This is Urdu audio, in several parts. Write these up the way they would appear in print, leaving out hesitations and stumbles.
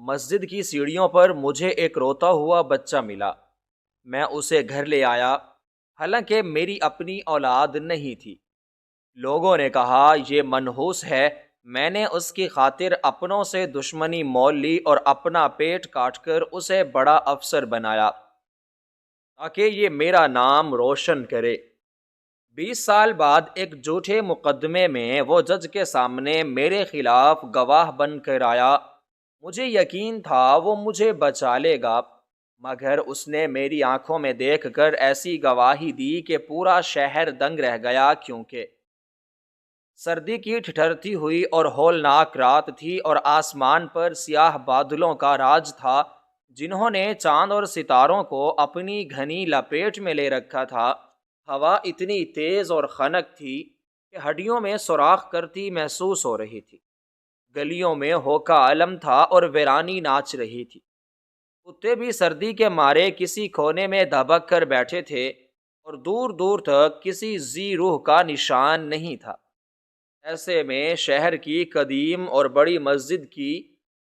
مسجد کی سیڑھیوں پر مجھے ایک روتا ہوا بچہ ملا۔ میں اسے گھر لے آیا، حالانکہ میری اپنی اولاد نہیں تھی۔ لوگوں نے کہا یہ منحوس ہے۔ میں نے اس کی خاطر اپنوں سے دشمنی مول لی اور اپنا پیٹ کاٹ کر اسے بڑا افسر بنایا تاکہ یہ میرا نام روشن کرے۔ 20 سال بعد ایک جھوٹے مقدمے میں وہ جج کے سامنے میرے خلاف گواہ بن کر آیا۔ مجھے یقین تھا وہ مجھے بچا لے گا، مگر اس نے میری آنکھوں میں دیکھ کر ایسی گواہی دی کہ پورا شہر دنگ رہ گیا، کیونکہ سردی کی ٹھٹھرتی ہوئی اور ہولناک رات تھی اور آسمان پر سیاہ بادلوں کا راج تھا جنہوں نے چاند اور ستاروں کو اپنی گھنی لپیٹ میں لے رکھا تھا۔ ہوا اتنی تیز اور خنک تھی کہ ہڈیوں میں سوراخ کرتی محسوس ہو رہی تھی۔ گلیوں میں ہوکا علم تھا اور ویرانی ناچ رہی تھی۔ کتے بھی سردی کے مارے کسی کونے میں دبک کر بیٹھے تھے اور دور دور تک کسی ذی روح کا نشان نہیں تھا۔ ایسے میں شہر کی قدیم اور بڑی مسجد کی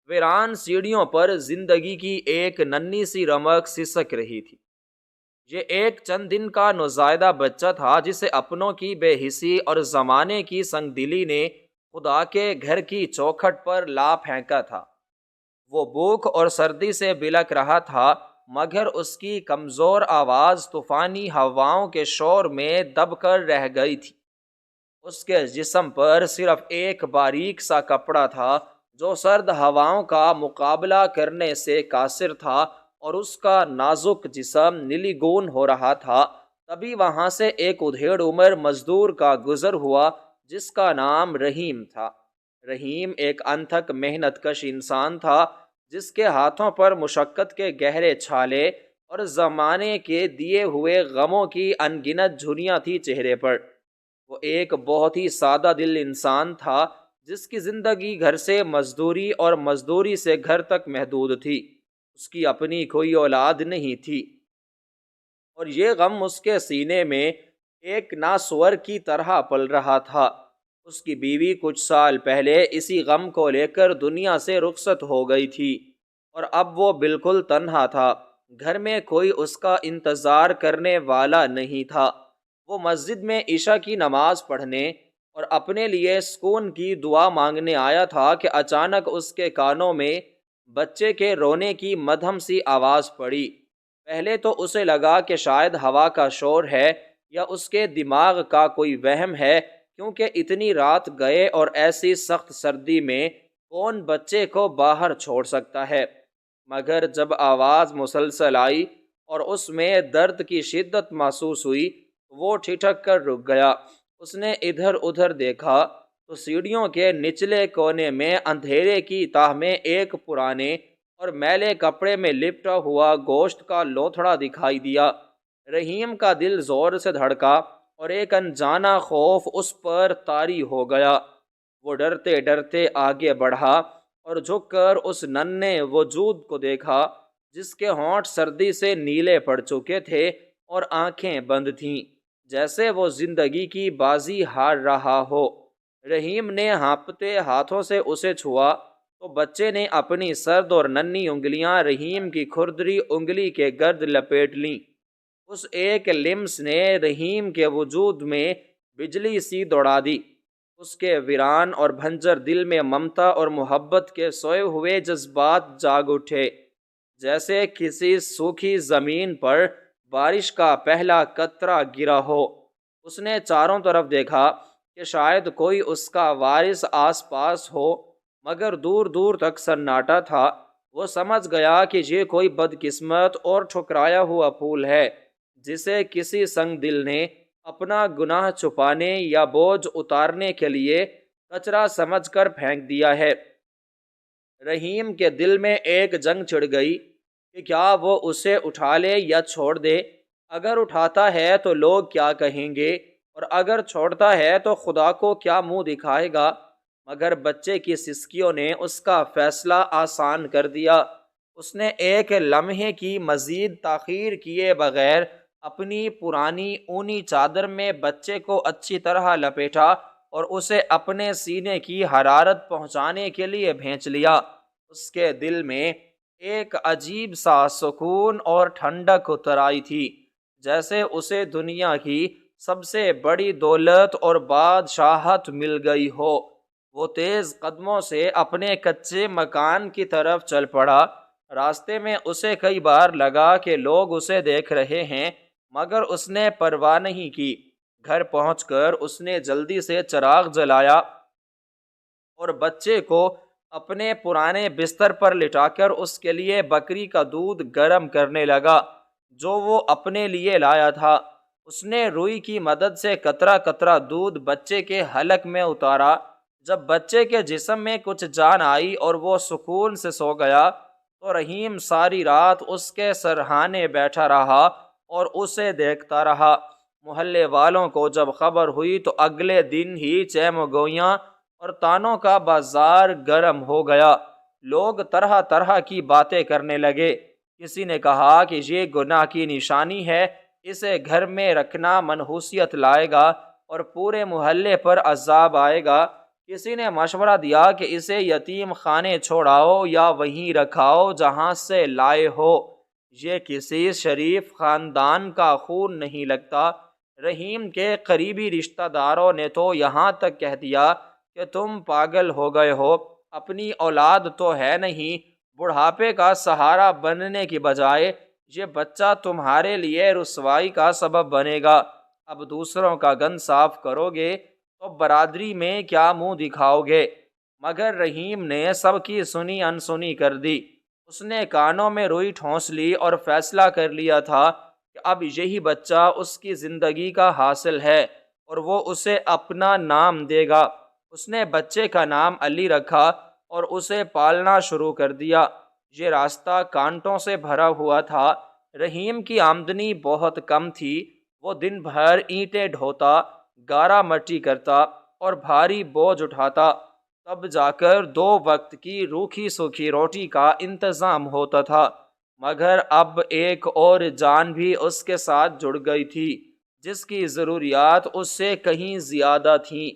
ویران سیڑھیوں پر زندگی کی ایک ننھی سی رمق سسک رہی تھی۔ یہ ایک چند دن کا نوزائیدہ بچہ تھا جسے اپنوں کی بے حسی اور زمانے کی سنگ دلی نے خدا کے گھر کی چوکھٹ پر لا پھینکا تھا۔ وہ بھوک اور سردی سے بلک رہا تھا، مگر اس کی کمزور آواز طوفانی ہواؤں کے شور میں دب کر رہ گئی تھی۔ اس کے جسم پر صرف ایک باریک سا کپڑا تھا جو سرد ہواؤں کا مقابلہ کرنے سے قاصر تھا، اور اس کا نازک جسم نیلی گون ہو رہا تھا۔ تبھی وہاں سے ایک ادھیڑ عمر مزدور کا گزر ہوا جس کا نام رحیم تھا۔ رحیم ایک انتھک محنت کش انسان تھا جس کے ہاتھوں پر مشقت کے گہرے چھالے اور زمانے کے دیے ہوئے غموں کی ان گنت جھریاں تھی چہرے پر۔ وہ ایک بہت ہی سادہ دل انسان تھا جس کی زندگی گھر سے مزدوری اور مزدوری سے گھر تک محدود تھی۔ اس کی اپنی کوئی اولاد نہیں تھی، اور یہ غم اس کے سینے میں ایک ناسور کی طرح پل رہا تھا۔ اس کی بیوی کچھ سال پہلے اسی غم کو لے کر دنیا سے رخصت ہو گئی تھی، اور اب وہ بالکل تنہا تھا۔ گھر میں کوئی اس کا انتظار کرنے والا نہیں تھا۔ وہ مسجد میں عشاء کی نماز پڑھنے اور اپنے لیے سکون کی دعا مانگنے آیا تھا کہ اچانک اس کے کانوں میں بچے کے رونے کی مدھم سی آواز پڑی۔ پہلے تو اسے لگا کہ شاید ہوا کا شور ہے یا اس کے دماغ کا کوئی وہم ہے، کیونکہ اتنی رات گئے اور ایسی سخت سردی میں کون بچے کو باہر چھوڑ سکتا ہے۔ مگر جب آواز مسلسل آئی اور اس میں درد کی شدت محسوس ہوئی، وہ ٹھٹک کر رک گیا۔ اس نے ادھر ادھر دیکھا تو سیڑھیوں کے نچلے کونے میں اندھیرے کی تہ میں ایک پرانے اور میلے کپڑے میں لپٹا ہوا گوشت کا لوتھڑا دکھائی دیا۔ رحیم کا دل زور سے دھڑکا اور ایک انجانا خوف اس پر طاری ہو گیا۔ وہ ڈرتے ڈرتے آگے بڑھا اور جھک کر اس ننھے وجود کو دیکھا جس کے ہونٹ سردی سے نیلے پڑ چکے تھے اور آنکھیں بند تھیں، جیسے وہ زندگی کی بازی ہار رہا ہو۔ رحیم نے ہانپتے ہاتھوں سے اسے چھوا تو بچے نے اپنی سرد اور ننھی انگلیاں رحیم کی کھردری انگلی کے گرد لپیٹ لیں۔ اس ایک لمس نے رحیم کے وجود میں بجلی سی دوڑا دی۔ اس کے ویران اور بھنجر دل میں ممتا اور محبت کے سوئے ہوئے جذبات جاگ اٹھے، جیسے کسی سوکھی زمین پر بارش کا پہلا قطرہ گرا ہو۔ اس نے چاروں طرف دیکھا کہ شاید کوئی اس کا وارث آس پاس ہو، مگر دور دور تک سناٹا تھا۔ وہ سمجھ گیا کہ یہ کوئی بدقسمت اور ٹھکرایا ہوا پھول ہے جسے کسی سنگ دل نے اپنا گناہ چھپانے یا بوجھ اتارنے کے لیے کچرا سمجھ کر پھینک دیا ہے۔ رحیم کے دل میں ایک جنگ چھڑ گئی کہ کیا وہ اسے اٹھا لے یا چھوڑ دے۔ اگر اٹھاتا ہے تو لوگ کیا کہیں گے، اور اگر چھوڑتا ہے تو خدا کو کیا منہ دکھائے گا۔ مگر بچے کی سسکیوں نے اس کا فیصلہ آسان کر دیا۔ اس نے ایک لمحے کی مزید تاخیر کیے بغیر اپنی پرانی اونی چادر میں بچے کو اچھی طرح لپیٹا اور اسے اپنے سینے کی حرارت پہنچانے کے لیے بھینچ لیا۔ اس کے دل میں ایک عجیب سا سکون اور ٹھنڈک اتر آئی تھی، جیسے اسے دنیا کی سب سے بڑی دولت اور بادشاہت مل گئی ہو۔ وہ تیز قدموں سے اپنے کچے مکان کی طرف چل پڑا۔ راستے میں اسے کئی بار لگا کہ لوگ اسے دیکھ رہے ہیں، مگر اس نے پرواہ نہیں کی۔ گھر پہنچ کر اس نے جلدی سے چراغ جلایا اور بچے کو اپنے پرانے بستر پر لٹا کر اس کے لیے بکری کا دودھ گرم کرنے لگا جو وہ اپنے لیے لایا تھا۔ اس نے روئی کی مدد سے قطرہ قطرہ دودھ بچے کے حلق میں اتارا۔ جب بچے کے جسم میں کچھ جان آئی اور وہ سکون سے سو گیا تو رحیم ساری رات اس کے سرہانے بیٹھا رہا اور اسے دیکھتا رہا۔ محلے والوں کو جب خبر ہوئی تو اگلے دن ہی چیم گوئیاں اور تانوں کا بازار گرم ہو گیا۔ لوگ طرح طرح کی باتیں کرنے لگے۔ کسی نے کہا کہ یہ گناہ کی نشانی ہے، اسے گھر میں رکھنا منحوسیت لائے گا اور پورے محلے پر عذاب آئے گا۔ کسی نے مشورہ دیا کہ اسے یتیم خانے چھوڑاؤ یا وہیں رکھاؤ جہاں سے لائے ہو، یہ کسی شریف خاندان کا خون نہیں لگتا۔ رحیم کے قریبی رشتہ داروں نے تو یہاں تک کہہ دیا کہ تم پاگل ہو گئے ہو، اپنی اولاد تو ہے نہیں، بڑھاپے کا سہارا بننے کی بجائے یہ بچہ تمہارے لیے رسوائی کا سبب بنے گا۔ اب دوسروں کا گند صاف کرو گے تو برادری میں کیا منہ دکھاؤ گے؟ مگر رحیم نے سب کی سنی انسنی کر دی۔ اس نے کانوں میں روئی ٹھونس لی اور فیصلہ کر لیا تھا کہ اب یہی بچہ اس کی زندگی کا حاصل ہے اور وہ اسے اپنا نام دے گا۔ اس نے بچے کا نام علی رکھا اور اسے پالنا شروع کر دیا۔ یہ راستہ کانٹوں سے بھرا ہوا تھا۔ رحیم کی آمدنی بہت کم تھی۔ وہ دن بھر اینٹیں ڈھوتا، گارا مٹی کرتا اور بھاری بوجھ اٹھاتا، تب جا کر 2 وقت کی روکھی سوکھی روٹی کا انتظام ہوتا تھا۔ مگر اب ایک اور جان بھی اس کے ساتھ جڑ گئی تھی جس کی ضروریات اس سے کہیں زیادہ تھیں۔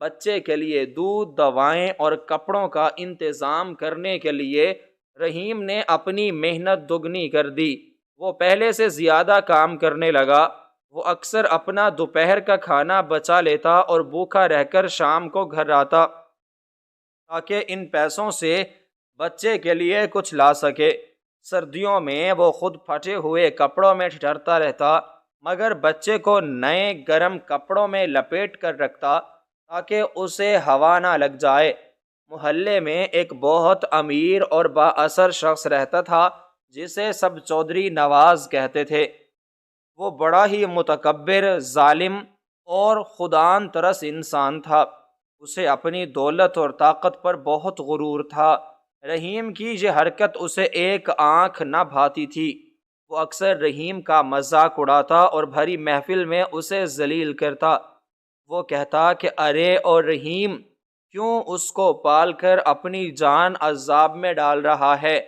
بچے کے لیے دودھ، دوائیں اور کپڑوں کا انتظام کرنے کے لیے رحیم نے اپنی محنت دگنی کر دی۔ وہ پہلے سے زیادہ کام کرنے لگا۔ وہ اکثر اپنا دوپہر کا کھانا بچا لیتا اور بھوکا رہ کر شام کو گھر آتا تاکہ ان پیسوں سے بچے کے لیے کچھ لا سکے۔ سردیوں میں وہ خود پھٹے ہوئے کپڑوں میں ٹھٹرتا رہتا، مگر بچے کو نئے گرم کپڑوں میں لپیٹ کر رکھتا تاکہ اسے ہوا نہ لگ جائے۔ محلے میں ایک بہت امیر اور با اثر شخص رہتا تھا جسے سب چودھری نواز کہتے تھے۔ وہ بڑا ہی متکبر، ظالم اور خودان ترس انسان تھا۔ اسے اپنی دولت اور طاقت پر بہت غرور تھا۔ رحیم کی یہ حرکت اسے ایک آنکھ نہ بھاتی تھی۔ وہ اکثر رحیم کا مذاق اڑاتا اور بھری محفل میں اسے ذلیل کرتا۔ وہ کہتا کہ ارے اور رحیم، کیوں اس کو پال کر اپنی جان عذاب میں ڈال رہا ہے؟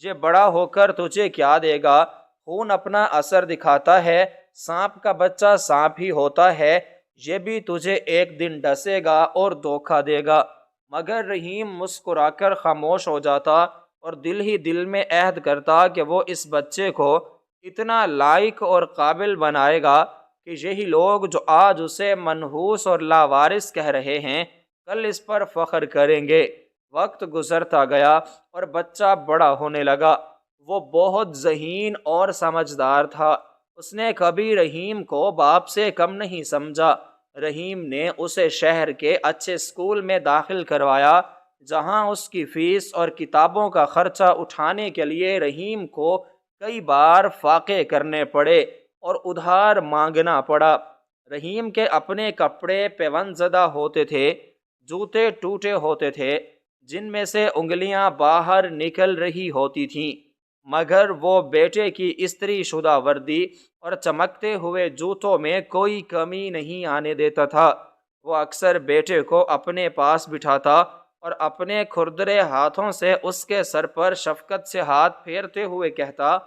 یہ بڑا ہو کر تجھے کیا دے گا؟ خون اپنا اثر دکھاتا ہے، سانپ کا بچہ سانپ ہی ہوتا ہے، یہ بھی تجھے ایک دن ڈسے گا اور دھوکہ دے گا۔ مگر رحیم مسکرا کر خاموش ہو جاتا اور دل ہی دل میں عہد کرتا کہ وہ اس بچے کو اتنا لائق اور قابل بنائے گا کہ یہی لوگ جو آج اسے منحوس اور لاوارث کہہ رہے ہیں کل اس پر فخر کریں گے۔ وقت گزرتا گیا اور بچہ بڑا ہونے لگا۔ وہ بہت ذہین اور سمجھدار تھا۔ اس نے کبھی رحیم کو باپ سے کم نہیں سمجھا۔ رحیم نے اسے شہر کے اچھے اسکول میں داخل کروایا جہاں اس کی فیس اور کتابوں کا خرچہ اٹھانے کے لیے رحیم کو کئی بار فاقے کرنے پڑے اور ادھار مانگنا پڑا۔ رحیم کے اپنے کپڑے پیوند زدہ ہوتے تھے، جوتے ٹوٹے ہوتے تھے جن میں سے انگلیاں باہر نکل رہی ہوتی تھیں، مگر وہ بیٹے کی استری شدہ وردی اور چمکتے ہوئے جوتوں میں کوئی کمی نہیں آنے دیتا تھا۔ وہ اکثر بیٹے کو اپنے پاس بٹھاتا اور اپنے کھردرے ہاتھوں سے اس کے سر پر شفقت سے ہاتھ پھیرتے ہوئے کہتا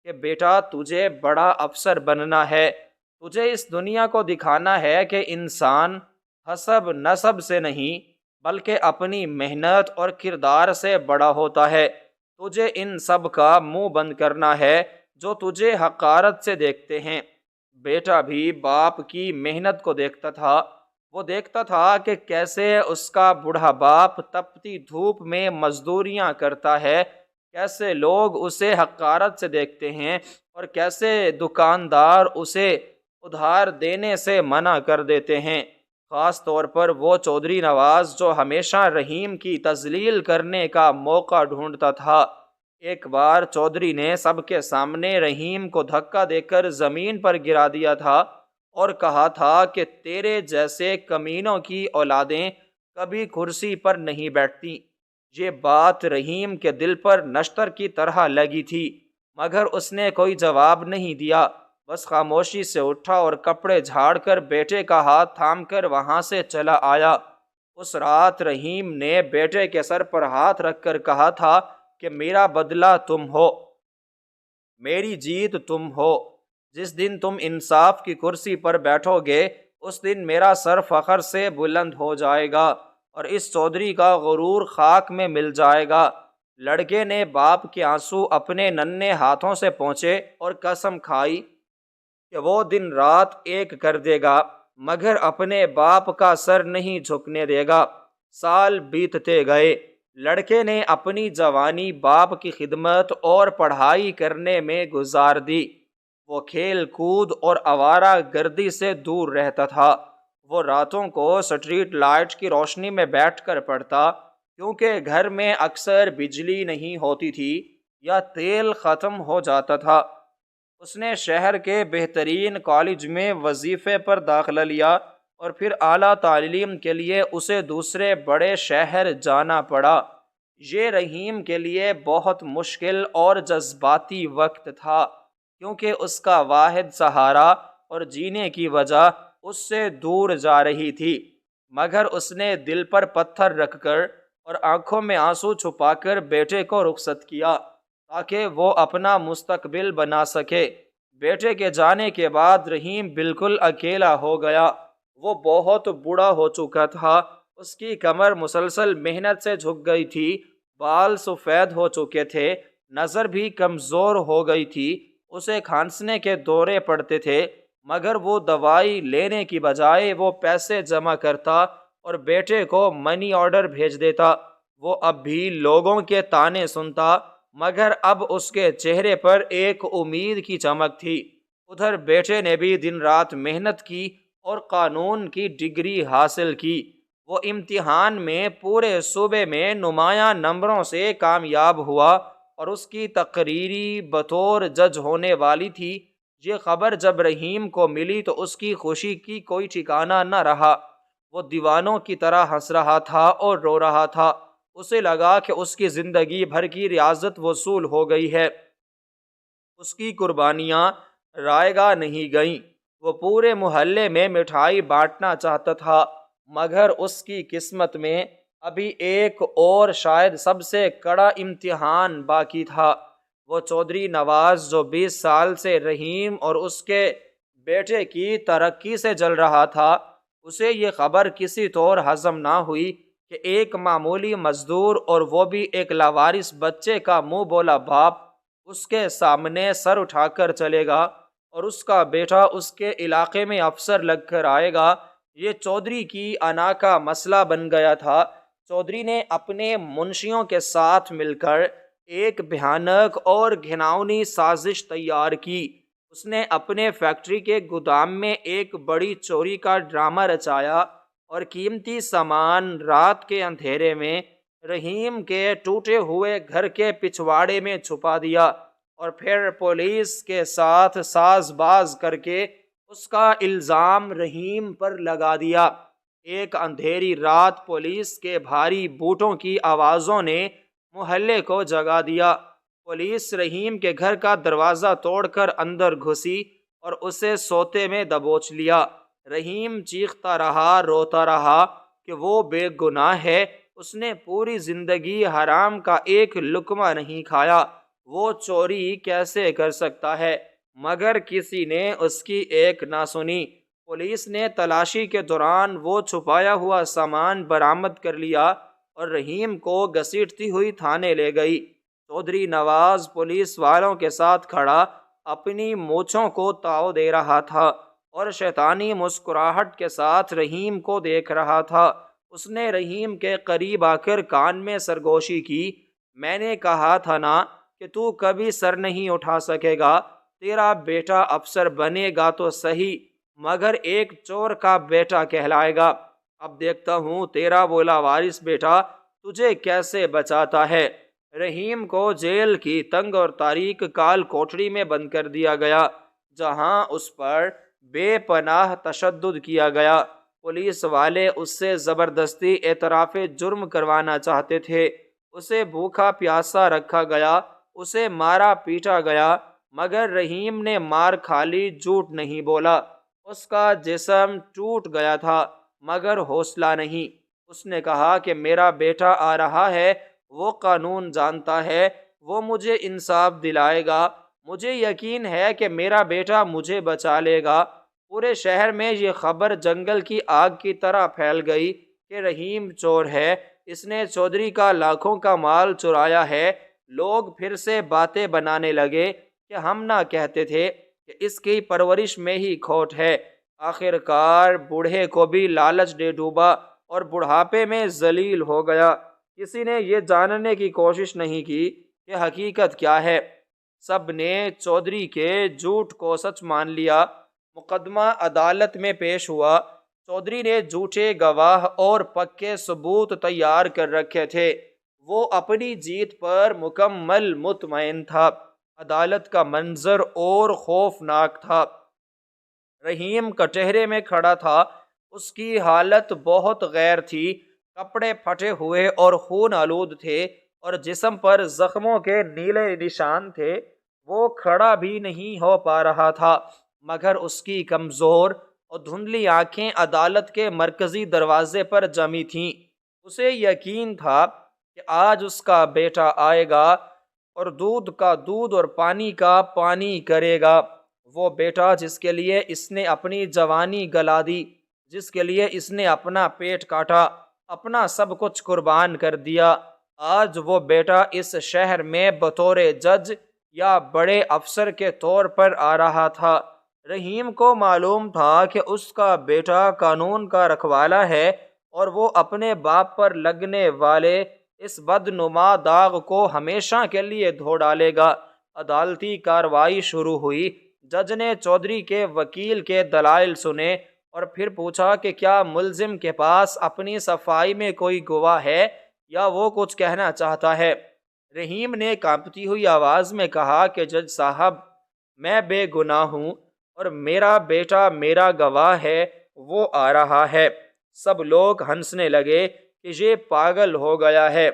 کہ بیٹا، تجھے بڑا افسر بننا ہے، تجھے اس دنیا کو دکھانا ہے کہ انسان حسب نسب سے نہیں بلکہ اپنی محنت اور کردار سے بڑا ہوتا ہے۔ تجھے ان سب کا منہ بند کرنا ہے جو تجھے حقارت سے دیکھتے ہیں۔ بیٹا بھی باپ کی محنت کو دیکھتا تھا۔ وہ دیکھتا تھا کہ کیسے اس کا بوڑھا باپ تپتی دھوپ میں مزدوریاں کرتا ہے، کیسے لوگ اسے حقارت سے دیکھتے ہیں اور کیسے دکاندار اسے ادھار دینے سے منع کر دیتے ہیں۔ خاص طور پر وہ چودھری نواز جو ہمیشہ رحیم کی تذلیل کرنے کا موقع ڈھونڈتا تھا۔ ایک بار چودھری نے سب کے سامنے رحیم کو دھکا دے کر زمین پر گرا دیا تھا اور کہا تھا کہ تیرے جیسے کمینوں کی اولادیں کبھی کرسی پر نہیں بیٹھتی۔ یہ بات رحیم کے دل پر نشتر کی طرح لگی تھی، مگر اس نے کوئی جواب نہیں دیا، بس خاموشی سے اٹھا اور کپڑے جھاڑ کر بیٹے کا ہاتھ تھام کر وہاں سے چلا آیا۔ اس رات رحیم نے بیٹے کے سر پر ہاتھ رکھ کر کہا تھا کہ میرا بدلہ تم ہو، میری جیت تم ہو۔ جس دن تم انصاف کی کرسی پر بیٹھو گے اس دن میرا سر فخر سے بلند ہو جائے گا اور اس چودھری کا غرور خاک میں مل جائے گا۔ لڑکے نے باپ کے آنسو اپنے ننھے ہاتھوں سے پونچھے اور قسم کھائی کہ وہ دن رات ایک کر دے گا مگر اپنے باپ کا سر نہیں جھکنے دے گا۔ سال بیتتے گئے۔ لڑکے نے اپنی جوانی باپ کی خدمت اور پڑھائی کرنے میں گزار دی۔ وہ کھیل کود اور آوارہ گردی سے دور رہتا تھا۔ وہ راتوں کو سٹریٹ لائٹ کی روشنی میں بیٹھ کر پڑھتا، کیونکہ گھر میں اکثر بجلی نہیں ہوتی تھی یا تیل ختم ہو جاتا تھا۔ اس نے شہر کے بہترین کالج میں وظیفے پر داخلہ لیا اور پھر اعلیٰ تعلیم کے لیے اسے دوسرے بڑے شہر جانا پڑا۔ یہ رحیم کے لیے بہت مشکل اور جذباتی وقت تھا، کیونکہ اس کا واحد سہارا اور جینے کی وجہ اس سے دور جا رہی تھی، مگر اس نے دل پر پتھر رکھ کر اور آنکھوں میں آنسو چھپا کر بیٹے کو رخصت کیا تاکہ وہ اپنا مستقبل بنا سکے۔ بیٹے کے جانے کے بعد رحیم بالکل اکیلا ہو گیا۔ وہ بہت بوڑھا ہو چکا تھا، اس کی کمر مسلسل محنت سے جھک گئی تھی، بال سفید ہو چکے تھے، نظر بھی کمزور ہو گئی تھی، اسے کھانسنے کے دورے پڑتے تھے، مگر وہ دوائی لینے کی بجائے وہ پیسے جمع کرتا اور بیٹے کو منی آرڈر بھیج دیتا۔ وہ اب بھی لوگوں کے طعنے سنتا، مگر اب اس کے چہرے پر ایک امید کی چمک تھی۔ ادھر بیٹے نے بھی دن رات محنت کی اور قانون کی ڈگری حاصل کی۔ وہ امتحان میں پورے صوبے میں نمایاں نمبروں سے کامیاب ہوا اور اس کی تقرری بطور جج ہونے والی تھی۔ یہ خبر جب رحیم کو ملی تو اس کی خوشی کی کوئی ٹھکانہ نہ رہا۔ وہ دیوانوں کی طرح ہنس رہا تھا اور رو رہا تھا۔ اسے لگا کہ اس کی زندگی بھر کی ریاضت وصول ہو گئی ہے، اس کی قربانیاں رائگاں نہیں گئیں۔ وہ پورے محلے میں مٹھائی بانٹنا چاہتا تھا، مگر اس کی قسمت میں ابھی ایک اور شاید سب سے کڑا امتحان باقی تھا۔ وہ چودھری نواز جو 20 سال سے رحیم اور اس کے بیٹے کی ترقی سے جل رہا تھا، اسے یہ خبر کسی طور ہضم نہ ہوئی کہ ایک معمولی مزدور اور وہ بھی ایک لاوارث بچے کا منہ بولا باپ اس کے سامنے سر اٹھا کر چلے گا اور اس کا بیٹا اس کے علاقے میں افسر لگ کر آئے گا۔ یہ چودھری کی انا کا مسئلہ بن گیا تھا۔ چودھری نے اپنے منشیوں کے ساتھ مل کر ایک بھیانک اور گھناؤنی سازش تیار کی۔ اس نے اپنے فیکٹری کے گودام میں ایک بڑی چوری کا ڈرامہ رچایا اور قیمتی سامان رات کے اندھیرے میں رحیم کے ٹوٹے ہوئے گھر کے پچھواڑے میں چھپا دیا اور پھر پولیس کے ساتھ ساز باز کر کے اس کا الزام رحیم پر لگا دیا۔ ایک اندھیری رات پولیس کے بھاری بوٹوں کی آوازوں نے محلے کو جگا دیا۔ پولیس رحیم کے گھر کا دروازہ توڑ کر اندر گھسی اور اسے سوتے میں دبوچ لیا۔ رحیم چیختا رہا، روتا رہا کہ وہ بے گناہ ہے، اس نے پوری زندگی حرام کا ایک لقمہ نہیں کھایا، وہ چوری کیسے کر سکتا ہے؟ مگر کسی نے اس کی ایک نہ سنی۔ پولیس نے تلاشی کے دوران وہ چھپایا ہوا سامان برآمد کر لیا اور رحیم کو گھسیٹتی ہوئی تھانے لے گئی۔ چودھری نواز پولیس والوں کے ساتھ کھڑا اپنی مونچھوں کو تاؤ دے رہا تھا اور شیطانی مسکراہٹ کے ساتھ رحیم کو دیکھ رہا تھا۔ اس نے رحیم کے قریب آ کر کان میں سرگوشی کی۔ میں نے کہا تھا نا کہ تو کبھی سر نہیں اٹھا سکے گا، تیرا بیٹا افسر بنے گا تو صحیح مگر ایک چور کا بیٹا کہلائے گا۔ اب دیکھتا ہوں تیرا وہ لاوارث بیٹا تجھے کیسے بچاتا ہے۔ رحیم کو جیل کی تنگ اور تاریک کال کوٹڑی میں بند کر دیا گیا، جہاں اس پر بے پناہ تشدد کیا گیا۔ پولیس والے اس سے زبردستی اعتراف جرم کروانا چاہتے تھے۔ اسے بھوکا پیاسا رکھا گیا، اسے مارا پیٹا گیا، مگر رحیم نے مار کھا لی، جھوٹ نہیں بولا۔ اس کا جسم ٹوٹ گیا تھا مگر حوصلہ نہیں۔ اس نے کہا کہ میرا بیٹا آ رہا ہے، وہ قانون جانتا ہے، وہ مجھے انصاف دلائے گا۔ مجھے یقین ہے کہ میرا بیٹا مجھے بچا لے گا۔ پورے شہر میں یہ خبر جنگل کی آگ کی طرح پھیل گئی کہ رحیم چور ہے، اس نے چودھری کا لاکھوں کا مال چرایا ہے۔ لوگ پھر سے باتیں بنانے لگے کہ ہم نہ کہتے تھے کہ اس کی پرورش میں ہی کھوٹ ہے۔ آخر کار بوڑھے کو بھی لالچ دے ڈوبا اور بڑھاپے میں ذلیل ہو گیا۔ کسی نے یہ جاننے کی کوشش نہیں کی کہ حقیقت کیا ہے۔ سب نے چودھری کے جھوٹ کو سچ مان لیا۔ مقدمہ عدالت میں پیش ہوا۔ چودھری نے جھوٹے گواہ اور پکے ثبوت تیار کر رکھے تھے۔ وہ اپنی جیت پر مکمل مطمئن تھا۔ عدالت کا منظر اور خوفناک تھا۔ رحیم کٹہرے میں کھڑا تھا۔ اس کی حالت بہت غیر تھی۔ کپڑے پھٹے ہوئے اور خون آلود تھے اور جسم پر زخموں کے نیلے نشان تھے۔ وہ کھڑا بھی نہیں ہو پا رہا تھا مگر اس کی کمزور اور دھندلی آنکھیں عدالت کے مرکزی دروازے پر جمی تھیں۔ اسے یقین تھا کہ آج اس کا بیٹا آئے گا اور دودھ کا دودھ اور پانی کا پانی کرے گا۔ وہ بیٹا جس کے لیے اس نے اپنی جوانی گلا دی، جس کے لیے اس نے اپنا پیٹ کاٹا، اپنا سب کچھ قربان کر دیا، آج وہ بیٹا اس شہر میں بطور جج یا بڑے افسر کے طور پر آ رہا تھا۔ رحیم کو معلوم تھا کہ اس کا بیٹا قانون کا رکھوالا ہے اور وہ اپنے باپ پر لگنے والے اس بدنما داغ کو ہمیشہ کے لیے دھو ڈالے گا۔ عدالتی کارروائی شروع ہوئی۔ جج نے چودھری کے وکیل کے دلائل سنے اور پھر پوچھا کہ کیا ملزم کے پاس اپنی صفائی میں کوئی گواہ ہے یا وہ کچھ کہنا چاہتا ہے۔ رحیم نے کانپتی ہوئی آواز میں کہا کہ جج صاحب، میں بے گناہ ہوں اور میرا بیٹا میرا گواہ ہے، وہ آ رہا ہے۔ سب لوگ ہنسنے لگے کہ یہ پاگل ہو گیا ہے،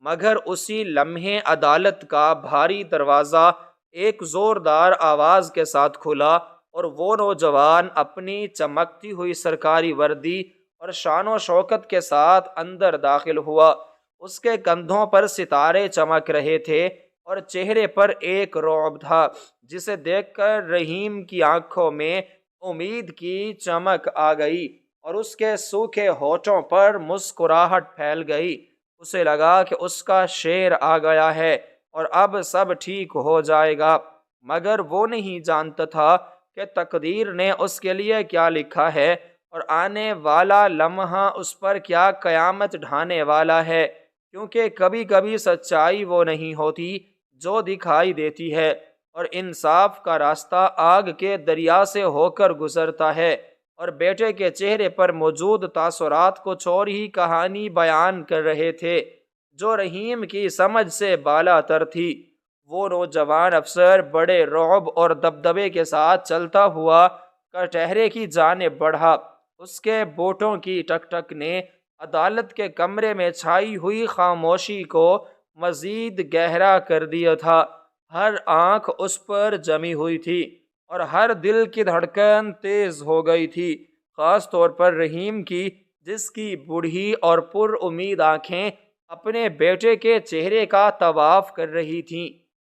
مگر اسی لمحے عدالت کا بھاری دروازہ ایک زوردار آواز کے ساتھ کھلا اور وہ نوجوان اپنی چمکتی ہوئی سرکاری وردی اور شان و شوکت کے ساتھ اندر داخل ہوا۔ اس کے کندھوں پر ستارے چمک رہے تھے اور چہرے پر ایک رعب تھا جسے دیکھ کر رحیم کی آنکھوں میں امید کی چمک آ گئی اور اس کے سوکھے ہونٹوں پر مسکراہٹ پھیل گئی۔ اسے لگا کہ اس کا شیر آ گیا ہے اور اب سب ٹھیک ہو جائے گا، مگر وہ نہیں جانتا تھا کہ تقدیر نے اس کے لیے کیا لکھا ہے اور آنے والا لمحہ اس پر کیا قیامت ڈھانے والا ہے، کیونکہ کبھی کبھی سچائی وہ نہیں ہوتی جو دکھائی دیتی ہے اور انصاف کا راستہ آگ کے دریا سے ہو کر گزرتا ہے۔ اور بیٹے کے چہرے پر موجود تاثرات کچھ اور ہی کہانی بیان کر رہے تھے جو رحیم کی سمجھ سے بالا تر تھی۔ وہ نوجوان افسر بڑے رعب اور دبدبے کے ساتھ چلتا ہوا کٹہرے کی جانب بڑھا۔ اس کے بوٹوں کی ٹک ٹک نے عدالت کے کمرے میں چھائی ہوئی خاموشی کو مزید گہرا کر دیا تھا۔ ہر آنکھ اس پر جمی ہوئی تھی اور ہر دل کی دھڑکن تیز ہو گئی تھی، خاص طور پر رحیم کی، جس کی بوڑھی اور پر امید آنکھیں اپنے بیٹے کے چہرے کا طواف کر رہی تھیں۔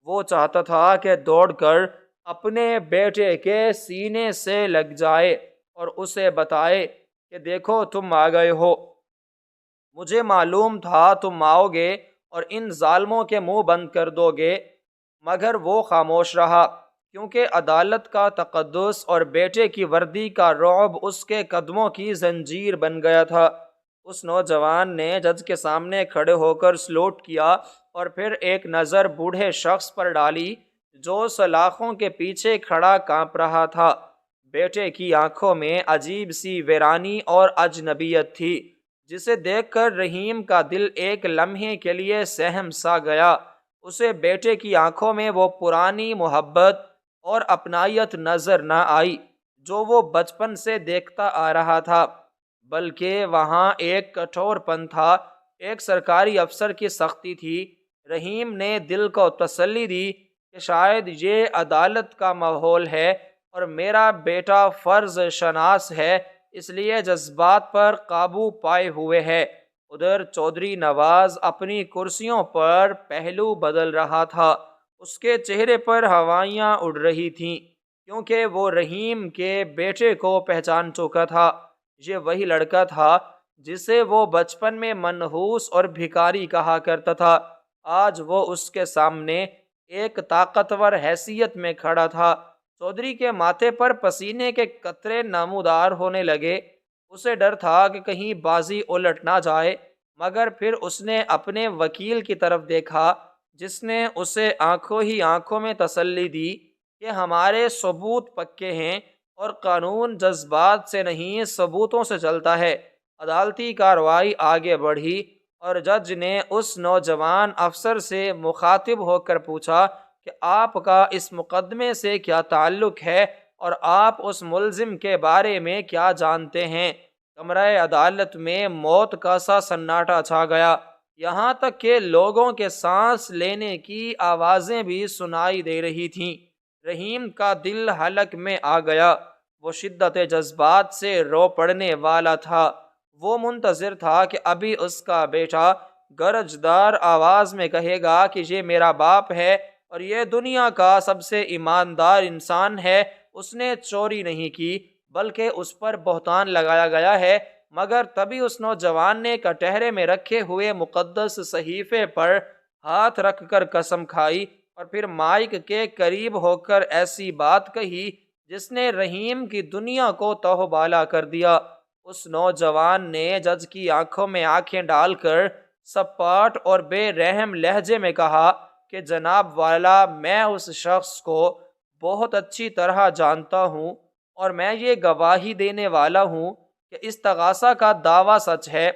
وہ چاہتا تھا کہ دوڑ کر اپنے بیٹے کے سینے سے لگ جائے اور اسے بتائے کہ دیکھو تم آ گئے ہو، مجھے معلوم تھا تم آؤ گے اور ان ظالموں کے منہ بند کر دو گے، مگر وہ خاموش رہا، کیونکہ عدالت کا تقدس اور بیٹے کی وردی کا رعب اس کے قدموں کی زنجیر بن گیا تھا۔ اس نوجوان نے جج کے سامنے کھڑے ہو کر سلوٹ کیا اور پھر ایک نظر بوڑھے شخص پر ڈالی جو سلاخوں کے پیچھے کھڑا کانپ رہا تھا۔ بیٹے کی آنکھوں میں عجیب سی ویرانی اور اجنبیت تھی، جسے دیکھ کر رحیم کا دل ایک لمحے کے لیے سہم سا گیا۔ اسے بیٹے کی آنکھوں میں وہ پرانی محبت اور اپنائیت نظر نہ آئی جو وہ بچپن سے دیکھتا آ رہا تھا، بلکہ وہاں ایک کٹھور پن تھا، ایک سرکاری افسر کی سختی تھی۔ رحیم نے دل کو تسلی دی کہ شاید یہ عدالت کا ماحول ہے اور میرا بیٹا فرض شناس ہے، اس لیے جذبات پر قابو پائے ہوئے ہے۔ ادھر چودھری نواز اپنی کرسیوں پر پہلو بدل رہا تھا، اس کے چہرے پر ہوائیاں اڑ رہی تھیں، کیونکہ وہ رحیم کے بیٹے کو پہچان چکا تھا۔ یہ وہی لڑکا تھا جسے وہ بچپن میں منحوس اور بھکاری کہا کرتا تھا۔ آج وہ اس کے سامنے ایک طاقتور حیثیت میں کھڑا تھا۔ چودھری کے ماتھے پر پسینے کے قطرے نمودار ہونے لگے۔ اسے ڈر تھا کہ کہیں بازی الٹ نہ جائے، مگر پھر اس نے اپنے وکیل کی طرف دیکھا جس نے اسے آنکھوں ہی آنکھوں میں تسلی دی کہ ہمارے ثبوت پکے ہیں اور قانون جذبات سے نہیں ثبوتوں سے چلتا ہے۔ عدالتی کارروائی آگے بڑھی اور جج نے اس نوجوان افسر سے مخاطب ہو کر پوچھا کہ آپ کا اس مقدمے سے کیا تعلق ہے اور آپ اس ملزم کے بارے میں کیا جانتے ہیں؟ کمرہ عدالت میں موت کا سا سناٹا چھا گیا، یہاں تک کہ لوگوں کے سانس لینے کی آوازیں بھی سنائی دے رہی تھیں۔ رحیم کا دل حلق میں آ گیا، وہ شدت جذبات سے رو پڑنے والا تھا۔ وہ منتظر تھا کہ ابھی اس کا بیٹا گرجدار آواز میں کہے گا کہ یہ میرا باپ ہے اور یہ دنیا کا سب سے ایماندار انسان ہے، اس نے چوری نہیں کی بلکہ اس پر بہتان لگایا گیا ہے، مگر تبھی اس نوجوان نے کٹہرے میں رکھے ہوئے مقدس صحیفے پر ہاتھ رکھ کر قسم کھائی اور پھر مائک کے قریب ہو کر ایسی بات کہی جس نے رحیم کی دنیا کو تہوبالا کر دیا۔ اس نوجوان نے جج کی آنکھوں میں آنکھیں ڈال کر سپاٹ اور بے رحم لہجے میں کہا کہ جناب والا، میں اس شخص کو بہت اچھی طرح جانتا ہوں اور میں یہ گواہی دینے والا ہوں کہ استغاثہ کا دعویٰ سچ ہے۔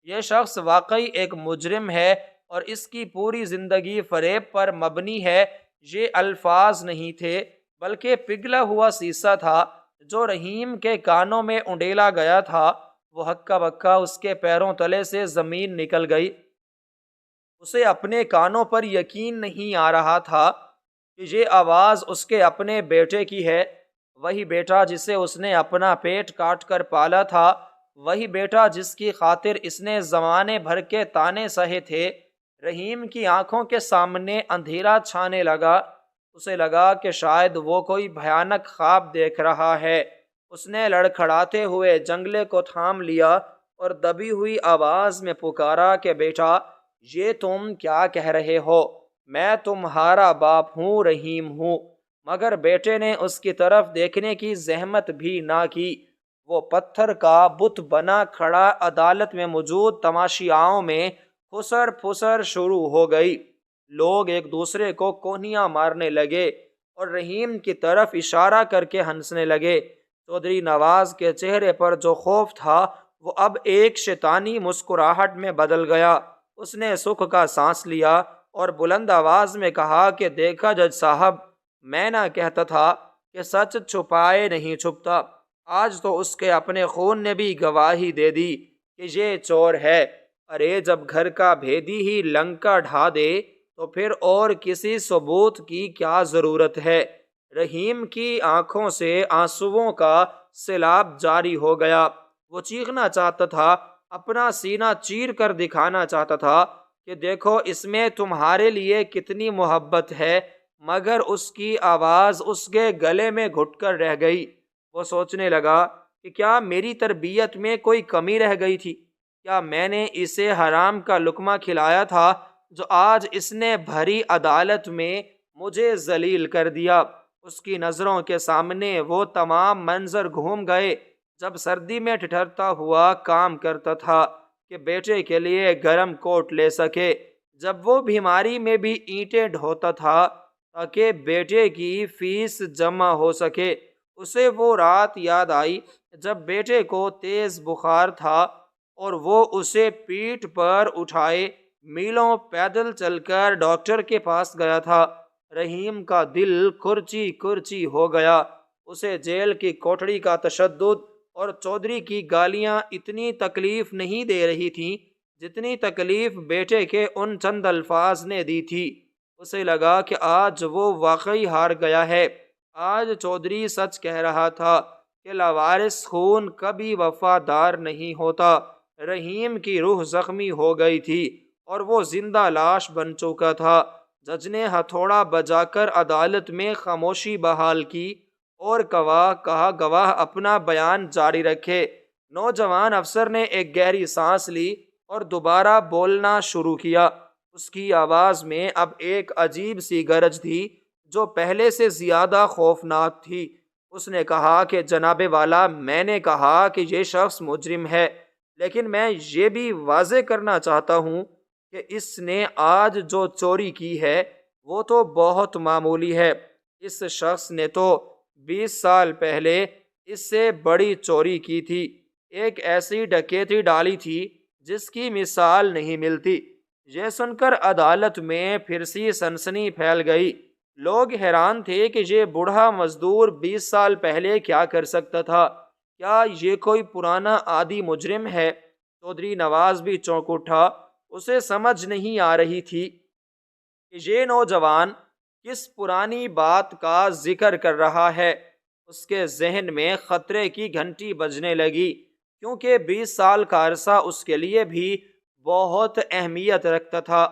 یہ شخص واقعی ایک مجرم ہے اور اس کی پوری زندگی فریب پر مبنی ہے۔ یہ الفاظ نہیں تھے بلکہ پگھلا ہوا سیسا تھا جو رحیم کے کانوں میں انڈیلا گیا تھا۔ وہ ہکا بکا اس کے پیروں تلے سے زمین نکل گئی۔ اسے اپنے کانوں پر یقین نہیں آ رہا تھا کہ یہ آواز اس کے اپنے بیٹے کی ہے، وہی بیٹا جسے اس نے اپنا پیٹ کاٹ کر پالا تھا، وہی بیٹا جس کی خاطر اس نے زمانے بھر کے تانے سہے تھے۔ رحیم کی آنکھوں کے سامنے اندھیرا چھانے لگا، اسے لگا کہ شاید وہ کوئی بھیانک خواب دیکھ رہا ہے۔ اس نے لڑکھڑاتے ہوئے جنگلے کو تھام لیا اور دبی ہوئی آواز میں پکارا کہ بیٹا، یہ تم کیا کہہ رہے ہو؟ میں تمہارا باپ ہوں، رحیم ہوں۔ مگر بیٹے نے اس کی طرف دیکھنے کی زحمت بھی نہ کی۔ وہ پتھر کا بت بنا کھڑا عدالت میں موجود تماشائیوں میں پھسر پھسر شروع ہو گئی۔ لوگ ایک دوسرے کو کونیاں مارنے لگے اور رحیم کی طرف اشارہ کر کے ہنسنے لگے۔ چودھری نواز کے چہرے پر جو خوف تھا وہ اب ایک شیطانی مسکراہٹ میں بدل گیا۔ اس نے سکھ کا سانس لیا اور بلند آواز میں کہا کہ دیکھا جج صاحب، میں نہ کہتا تھا کہ سچ چھپائے نہیں چھپتا، آج تو اس کے اپنے خون نے بھی گواہی دے دی کہ یہ چور ہے۔ ارے جب گھر کا بھیدی ہی لنکا ڈھا دے تو پھر اور کسی ثبوت کی کیا ضرورت ہے؟ رحیم کی آنکھوں سے آنسوؤں کا سیلاب جاری ہو گیا۔ وہ چیخنا چاہتا تھا، اپنا سینہ چیر کر دکھانا چاہتا تھا کہ دیکھو اس میں تمہارے لیے کتنی محبت ہے، مگر اس کی آواز اس کے گلے میں گھٹ کر رہ گئی۔ وہ سوچنے لگا کہ کیا میری تربیت میں کوئی کمی رہ گئی تھی؟ کیا میں نے اسے حرام کا لقمہ کھلایا تھا جو آج اس نے بھری عدالت میں مجھے ذلیل کر دیا؟ اس کی نظروں کے سامنے وہ تمام منظر گھوم گئے جب سردی میں ٹھٹھرتا ہوا کام کرتا تھا کہ بیٹے کے لیے گرم کوٹ لے سکے، جب وہ بیماری میں بھی اینٹیں ڈھوتا تھا تاکہ بیٹے کی فیس جمع ہو سکے۔ اسے وہ رات یاد آئی جب بیٹے کو تیز بخار تھا اور وہ اسے پیٹھ پر اٹھائے میلوں پیدل چل کر ڈاکٹر کے پاس گیا تھا۔ رحیم کا دل کرچی کرچی ہو گیا۔ اسے جیل کی کوٹڑی کا تشدد اور چودھری کی گالیاں اتنی تکلیف نہیں دے رہی تھیں جتنی تکلیف بیٹے کے ان چند الفاظ نے دی تھی۔ اسے لگا کہ آج وہ واقعی ہار گیا ہے۔ آج چودھری سچ کہہ رہا تھا کہ لاوارث خون کبھی وفادار نہیں ہوتا۔ رحیم کی روح زخمی ہو گئی تھی اور وہ زندہ لاش بن چکا تھا۔ جج نے ہتھوڑا بجا کر عدالت میں خاموشی بحال کی اور گواہ اپنا بیان جاری رکھے۔ نوجوان افسر نے ایک گہری سانس لی اور دوبارہ بولنا شروع کیا۔ اس کی آواز میں اب ایک عجیب سی گرج تھی جو پہلے سے زیادہ خوفناک تھی۔ اس نے کہا کہ جناب والا، میں نے کہا کہ یہ شخص مجرم ہے، لیکن میں یہ بھی واضح کرنا چاہتا ہوں کہ اس نے آج جو چوری کی ہے وہ تو بہت معمولی ہے۔ اس شخص نے تو 20 سال پہلے اس سے بڑی چوری کی تھی، ایک ایسی ڈکیتی ڈالی تھی جس کی مثال نہیں ملتی۔ یہ سن کر عدالت میں پھر سی سنسنی پھیل گئی۔ لوگ حیران تھے کہ یہ بوڑھا مزدور 20 سال پہلے کیا کر سکتا تھا؟ کیا یہ کوئی پرانا عادی مجرم ہے؟ چودھری نواز بھی چونک اٹھا۔ اسے سمجھ نہیں آ رہی تھی کہ یہ نوجوان کس پرانی بات کا ذکر کر رہا ہے۔ اس کے ذہن میں خطرے کی گھنٹی بجنے لگی، کیونکہ 20 سال کا عرصہ اس کے لیے بھی بہت اہمیت رکھتا تھا۔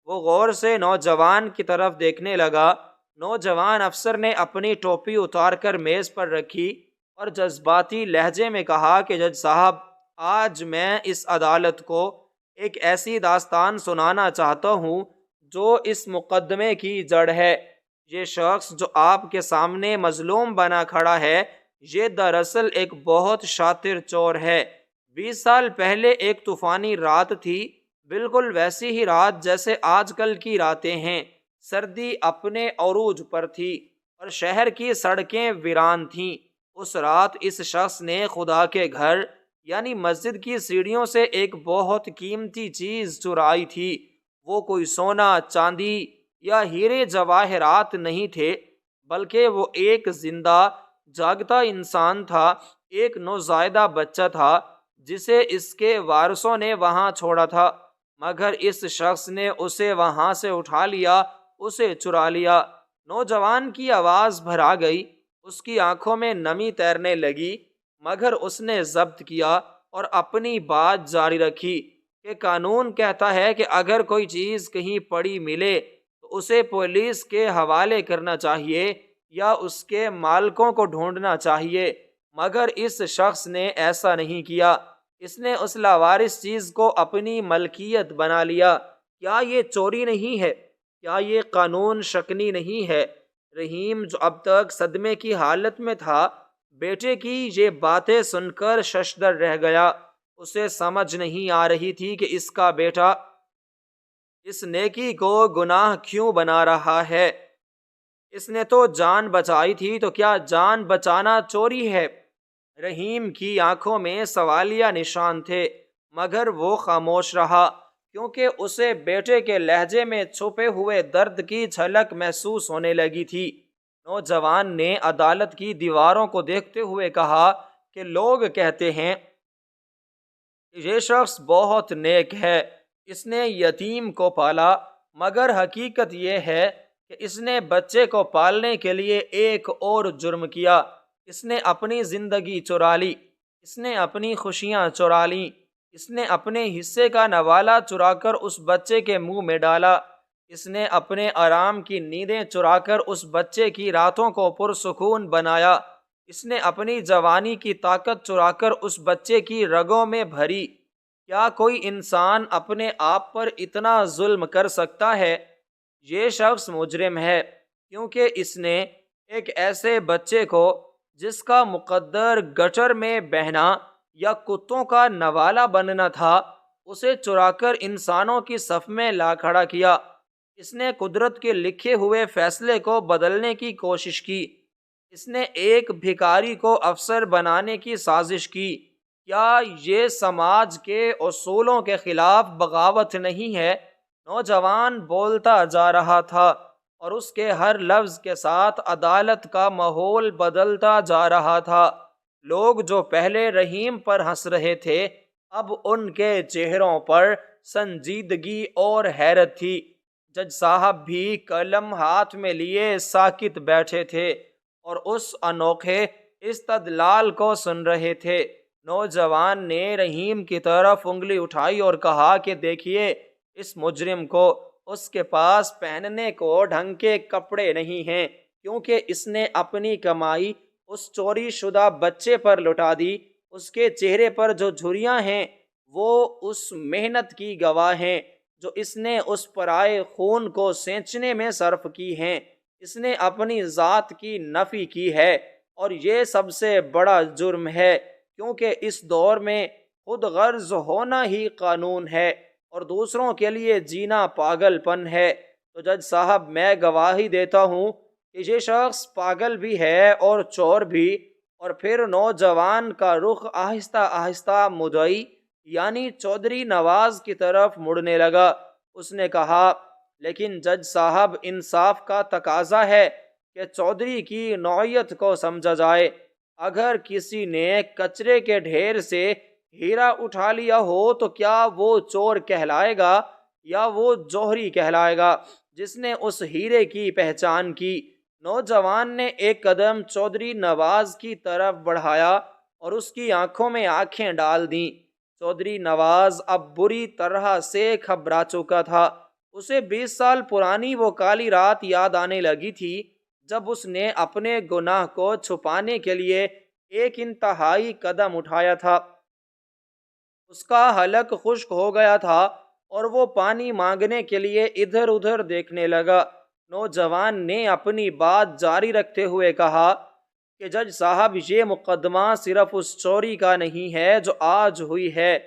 وہ غور سے نوجوان کی طرف دیکھنے لگا۔ نوجوان افسر نے اپنی ٹوپی اتار کر میز پر رکھی اور جذباتی لہجے میں کہا کہ جج صاحب، آج میں اس عدالت کو ایک ایسی داستان سنانا چاہتا ہوں جو اس مقدمے کی جڑ ہے۔ یہ شخص جو آپ کے سامنے مظلوم بنا کھڑا ہے، یہ دراصل ایک بہت شاطر چور ہے۔ 20 سال پہلے ایک طوفانی رات تھی، بالکل ویسی ہی رات جیسے آج کل کی راتیں ہیں۔ سردی اپنے عروج پر تھی اور شہر کی سڑکیں ویران تھیں۔ اس رات اس شخص نے خدا کے گھر یعنی مسجد کی سیڑھیوں سے ایک بہت قیمتی چیز چرائی تھی۔ وہ کوئی سونا، چاندی یا ہیرے جواہرات نہیں تھے، بلکہ وہ ایک زندہ جاگتا انسان تھا، ایک نوزائیدہ بچہ تھا جسے اس کے وارثوں نے وہاں چھوڑا تھا، مگر اس شخص نے اسے وہاں سے اٹھا لیا، اسے چرا لیا۔ نوجوان کی آواز بھرا گئی، اس کی آنکھوں میں نمی تیرنے لگی، مگر اس نے ضبط کیا اور اپنی بات جاری رکھی کہ قانون کہتا ہے کہ اگر کوئی چیز کہیں پڑی ملے تو اسے پولیس کے حوالے کرنا چاہیے یا اس کے مالکوں کو ڈھونڈنا چاہیے، مگر اس شخص نے ایسا نہیں کیا۔ اس نے اس لاوارث چیز کو اپنی ملکیت بنا لیا۔ کیا یہ چوری نہیں ہے؟ کیا یہ قانون شکنی نہیں ہے؟ رحیم، جو اب تک صدمے کی حالت میں تھا، بیٹے کی یہ باتیں سن کر ششدر رہ گیا۔ اسے سمجھ نہیں آ رہی تھی کہ اس کا بیٹا اس نیکی کو گناہ کیوں بنا رہا ہے۔ اس نے تو جان بچائی تھی، تو کیا جان بچانا چوری ہے؟ رحیم کی آنکھوں میں سوالیہ نشان تھے، مگر وہ خاموش رہا، کیونکہ اسے بیٹے کے لہجے میں چھپے ہوئے درد کی جھلک محسوس ہونے لگی تھی۔ نوجوان نے عدالت کی دیواروں کو دیکھتے ہوئے کہا کہ لوگ کہتے ہیں کہ یہ شخص بہت نیک ہے، اس نے یتیم کو پالا، مگر حقیقت یہ ہے کہ اس نے بچے کو پالنے کے لیے ایک اور جرم کیا۔ اس نے اپنی زندگی چرا لی، اس نے اپنی خوشیاں چرا لیں، اس نے اپنے حصے کا نوالا چرا کر اس بچے کے منہ میں ڈالا، اس نے اپنے آرام کی نیندیں چرا کر اس بچے کی راتوں کو پرسکون بنایا، اس نے اپنی جوانی کی طاقت چرا کر اس بچے کی رگوں میں بھری۔ کیا کوئی انسان اپنے آپ پر اتنا ظلم کر سکتا ہے؟ یہ شخص مجرم ہے، کیونکہ اس نے ایک ایسے بچے کو جس کا مقدر گٹر میں بہنا یا کتوں کا نوالا بننا تھا، اسے چرا کر انسانوں کی صف میں لا کھڑا کیا۔ اس نے قدرت کے لکھے ہوئے فیصلے کو بدلنے کی کوشش کی۔ اس نے ایک بھکاری کو افسر بنانے کی سازش کی۔ کیا یہ سماج کے اصولوں کے خلاف بغاوت نہیں ہے؟ نوجوان بولتا جا رہا تھا اور اس کے ہر لفظ کے ساتھ عدالت کا ماحول بدلتا جا رہا تھا۔ لوگ جو پہلے رحیم پر ہنس رہے تھے، اب ان کے چہروں پر سنجیدگی اور حیرت تھی۔ جج صاحب بھی قلم ہاتھ میں لیے ساکت بیٹھے تھے اور اس انوکھے استدلال کو سن رہے تھے۔ نوجوان نے رحیم کی طرف انگلی اٹھائی اور کہا کہ دیکھیے، اس مجرم کو اس کے پاس پہننے کو ڈھنگ کے کپڑے نہیں ہیں، کیونکہ اس نے اپنی کمائی اس چوری شدہ بچے پر لٹا دی۔ اس کے چہرے پر جو جھریاں ہیں وہ اس محنت کی گواہ ہیں جو اس نے اس پرائے خون کو سینچنے میں صرف کی ہیں۔ اس نے اپنی ذات کی نفی کی ہے، اور یہ سب سے بڑا جرم ہے، کیونکہ اس دور میں خود غرض ہونا ہی قانون ہے اور دوسروں کے لیے جینا پاگل پن ہے۔ تو جج صاحب، میں گواہی دیتا ہوں کہ یہ شخص پاگل بھی ہے اور چور بھی۔ اور پھر نوجوان کا رخ آہستہ آہستہ مدعی یعنی چودھری نواز کی طرف مڑنے لگا۔ اس نے کہا، لیکن جج صاحب، انصاف کا تقاضا ہے کہ چودھری کی نوعیت کو سمجھا جائے۔ اگر کسی نے کچرے کے ڈھیر سے ہیرا اٹھا لیا ہو تو کیا وہ چور کہلائے گا یا وہ جوہری کہلائے گا جس نے اس ہیرے کی پہچان کی؟ نوجوان نے ایک قدم چودھری نواز کی طرف بڑھایا اور اس کی آنکھوں میں آنکھیں ڈال دیں۔ چودھری نواز اب بری طرح سے گھبرا چکا تھا۔ اسے 20 سال پرانی وہ کالی رات یاد آنے لگی تھی جب اس نے اپنے گناہ کو چھپانے کے لیے ایک انتہائی قدم اٹھایا تھا۔ اس کا حلق خشک ہو گیا تھا اور وہ پانی مانگنے کے لیے ادھر ادھر دیکھنے لگا۔ نوجوان نے اپنی بات جاری رکھتے ہوئے کہا کہ جج صاحب، یہ مقدمہ صرف اس چوری کا نہیں ہے جو آج ہوئی ہے،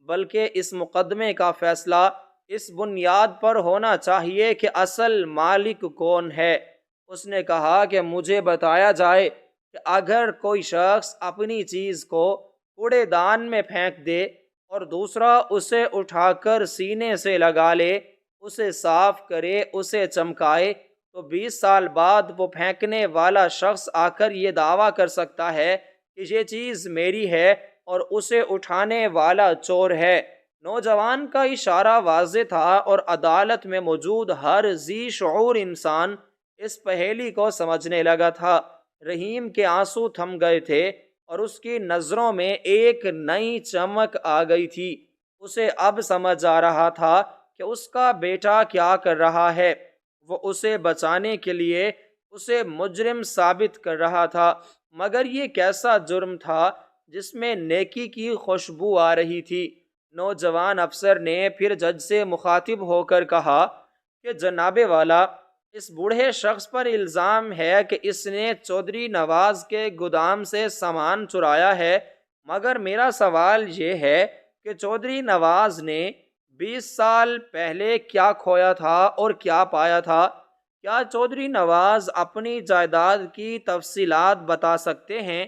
بلکہ اس مقدمے کا فیصلہ اس بنیاد پر ہونا چاہیے کہ اصل مالک کون ہے۔ اس نے کہا کہ مجھے بتایا جائے کہ اگر کوئی شخص اپنی چیز کو کوڑے دان میں پھینک دے اور دوسرا اسے اٹھا کر سینے سے لگا لے، اسے صاف کرے، اسے چمکائے، تو 20 سال بعد وہ پھینکنے والا شخص آ کر یہ دعویٰ کر سکتا ہے کہ یہ چیز میری ہے اور اسے اٹھانے والا چور ہے۔ نوجوان کا اشارہ واضح تھا اور عدالت میں موجود ہر ذی شعور انسان اس پہیلی کو سمجھنے لگا تھا۔ رحیم کے آنسو تھم گئے تھے اور اس کی نظروں میں ایک نئی چمک آ گئی تھی۔ اسے اب سمجھ آ رہا تھا کہ اس کا بیٹا کیا کر رہا ہے۔ وہ اسے بچانے کے لیے اسے مجرم ثابت کر رہا تھا، مگر یہ کیسا جرم تھا جس میں نیکی کی خوشبو آ رہی تھی؟ نوجوان افسر نے پھر جج سے مخاطب ہو کر کہا کہ جناب والا، اس بوڑھے شخص پر الزام ہے کہ اس نے چودھری نواز کے گودام سے سامان چرایا ہے، مگر میرا سوال یہ ہے کہ چودھری نواز نے 20 سال پہلے کیا کھویا تھا اور کیا پایا تھا؟ کیا چودھری نواز اپنی جائیداد کی تفصیلات بتا سکتے ہیں؟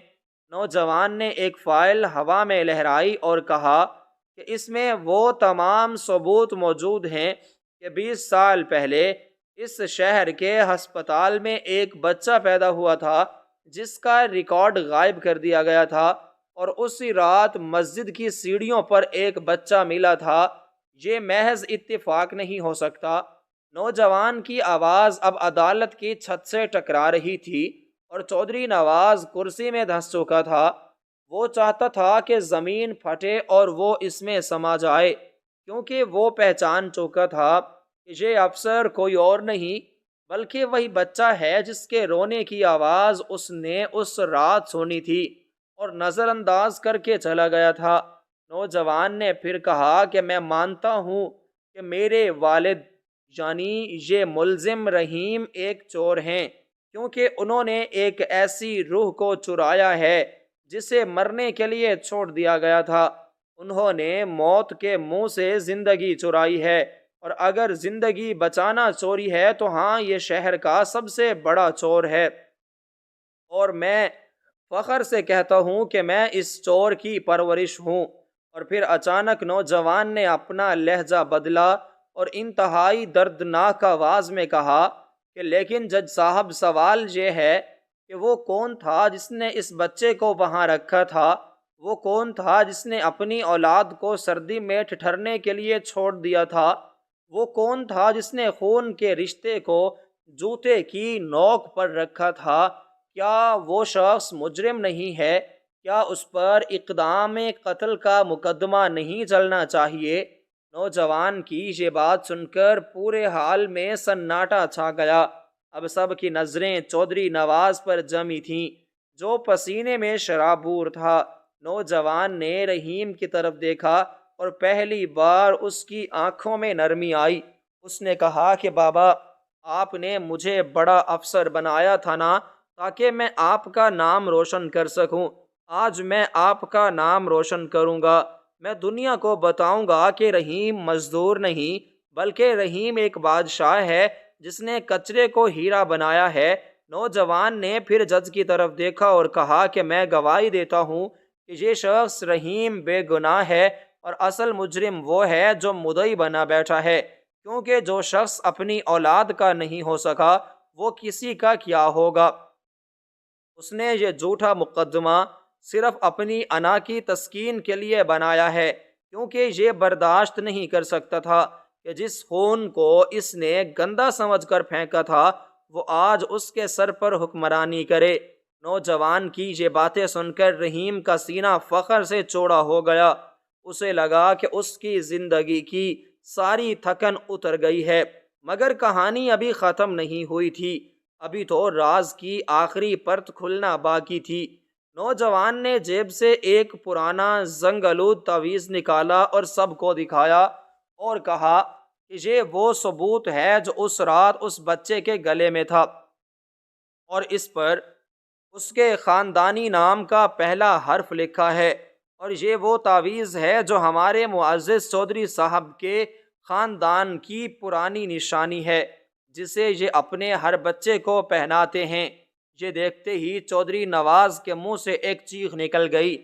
نوجوان نے ایک فائل ہوا میں لہرائی اور کہا کہ اس میں وہ تمام ثبوت موجود ہیں کہ 20 سال پہلے اس شہر کے ہسپتال میں ایک بچہ پیدا ہوا تھا جس کا ریکارڈ غائب کر دیا گیا تھا، اور اسی رات مسجد کی سیڑھیوں پر ایک بچہ ملا تھا۔ یہ محض اتفاق نہیں ہو سکتا۔ نوجوان کی آواز اب عدالت کی چھت سے ٹکرا رہی تھی اور چودھری نواز کرسی میں دھنس چکا تھا۔ وہ چاہتا تھا کہ زمین پھٹے اور وہ اس میں سما جائے، کیونکہ وہ پہچان چکا تھا کہ یہ افسر کوئی اور نہیں بلکہ وہی بچہ ہے جس کے رونے کی آواز اس نے اس رات سنی تھی اور نظر انداز کر کے چلا گیا تھا۔ نوجوان نے پھر کہا کہ میں مانتا ہوں کہ میرے والد یعنی یہ ملزم رحیم ایک چور ہیں، کیونکہ انہوں نے ایک ایسی روح کو چرایا ہے جسے مرنے کے لیے چھوڑ دیا گیا تھا۔ انہوں نے موت کے منہ سے زندگی چرائی ہے، اور اگر زندگی بچانا چوری ہے تو ہاں، یہ شہر کا سب سے بڑا چور ہے، اور میں فخر سے کہتا ہوں کہ میں اس چور کی پرورش ہوں۔ اور پھر اچانک نوجوان نے اپنا لہجہ بدلا اور انتہائی دردناک آواز میں کہا کہ لیکن جج صاحب، سوال یہ ہے کہ وہ کون تھا جس نے اس بچے کو وہاں رکھا تھا؟ وہ کون تھا جس نے اپنی اولاد کو سردی میں ٹھٹھرنے کے لیے چھوڑ دیا تھا؟ وہ کون تھا جس نے خون کے رشتے کو جوتے کی نوک پر رکھا تھا؟ کیا وہ شخص مجرم نہیں ہے؟ کیا اس پر اقدام قتل کا مقدمہ نہیں چلنا چاہیے؟ نوجوان کی یہ بات سن کر پورے حال میں سناٹا چھا گیا۔ اب سب کی نظریں چودھری نواز پر جمی تھیں، جو پسینے میں شرابور تھا۔ نوجوان نے رحیم کی طرف دیکھا اور پہلی بار اس کی آنکھوں میں نرمی آئی۔ اس نے کہا کہ بابا، آپ نے مجھے بڑا افسر بنایا تھا نا، تاکہ میں آپ کا نام روشن کر سکوں۔ آج میں آپ کا نام روشن کروں گا۔ میں دنیا کو بتاؤں گا کہ رحیم مزدور نہیں، بلکہ رحیم ایک بادشاہ ہے جس نے کچرے کو ہیرا بنایا ہے۔ نوجوان نے پھر جج کی طرف دیکھا اور کہا کہ میں گواہی دیتا ہوں کہ یہ شخص رحیم بے گناہ ہے، اور اصل مجرم وہ ہے جو مدعی بنا بیٹھا ہے، کیونکہ جو شخص اپنی اولاد کا نہیں ہو سکا وہ کسی کا کیا ہوگا۔ اس نے یہ جھوٹا مقدمہ صرف اپنی انا کی تسکین کے لیے بنایا ہے، کیونکہ یہ برداشت نہیں کر سکتا تھا کہ جس خون کو اس نے گندا سمجھ کر پھینکا تھا وہ آج اس کے سر پر حکمرانی کرے۔ نوجوان کی یہ باتیں سن کر رحیم کا سینہ فخر سے چوڑا ہو گیا۔ اسے لگا کہ اس کی زندگی کی ساری تھکن اتر گئی ہے، مگر کہانی ابھی ختم نہیں ہوئی تھی۔ ابھی تو راز کی آخری پرت کھلنا باقی تھی۔ نوجوان نے جیب سے ایک پرانا زنگ آلود تعویذ نکالا اور سب کو دکھایا اور کہا کہ یہ وہ ثبوت ہے جو اس رات اس بچے کے گلے میں تھا، اور اس پر اس کے خاندانی نام کا پہلا حرف لکھا ہے، اور یہ وہ تعویذ ہے جو ہمارے معزز چودھری صاحب کے خاندان کی پرانی نشانی ہے، جسے یہ اپنے ہر بچے کو پہناتے ہیں۔ یہ دیکھتے ہی چودھری نواز کے منہ سے ایک چیخ نکل گئی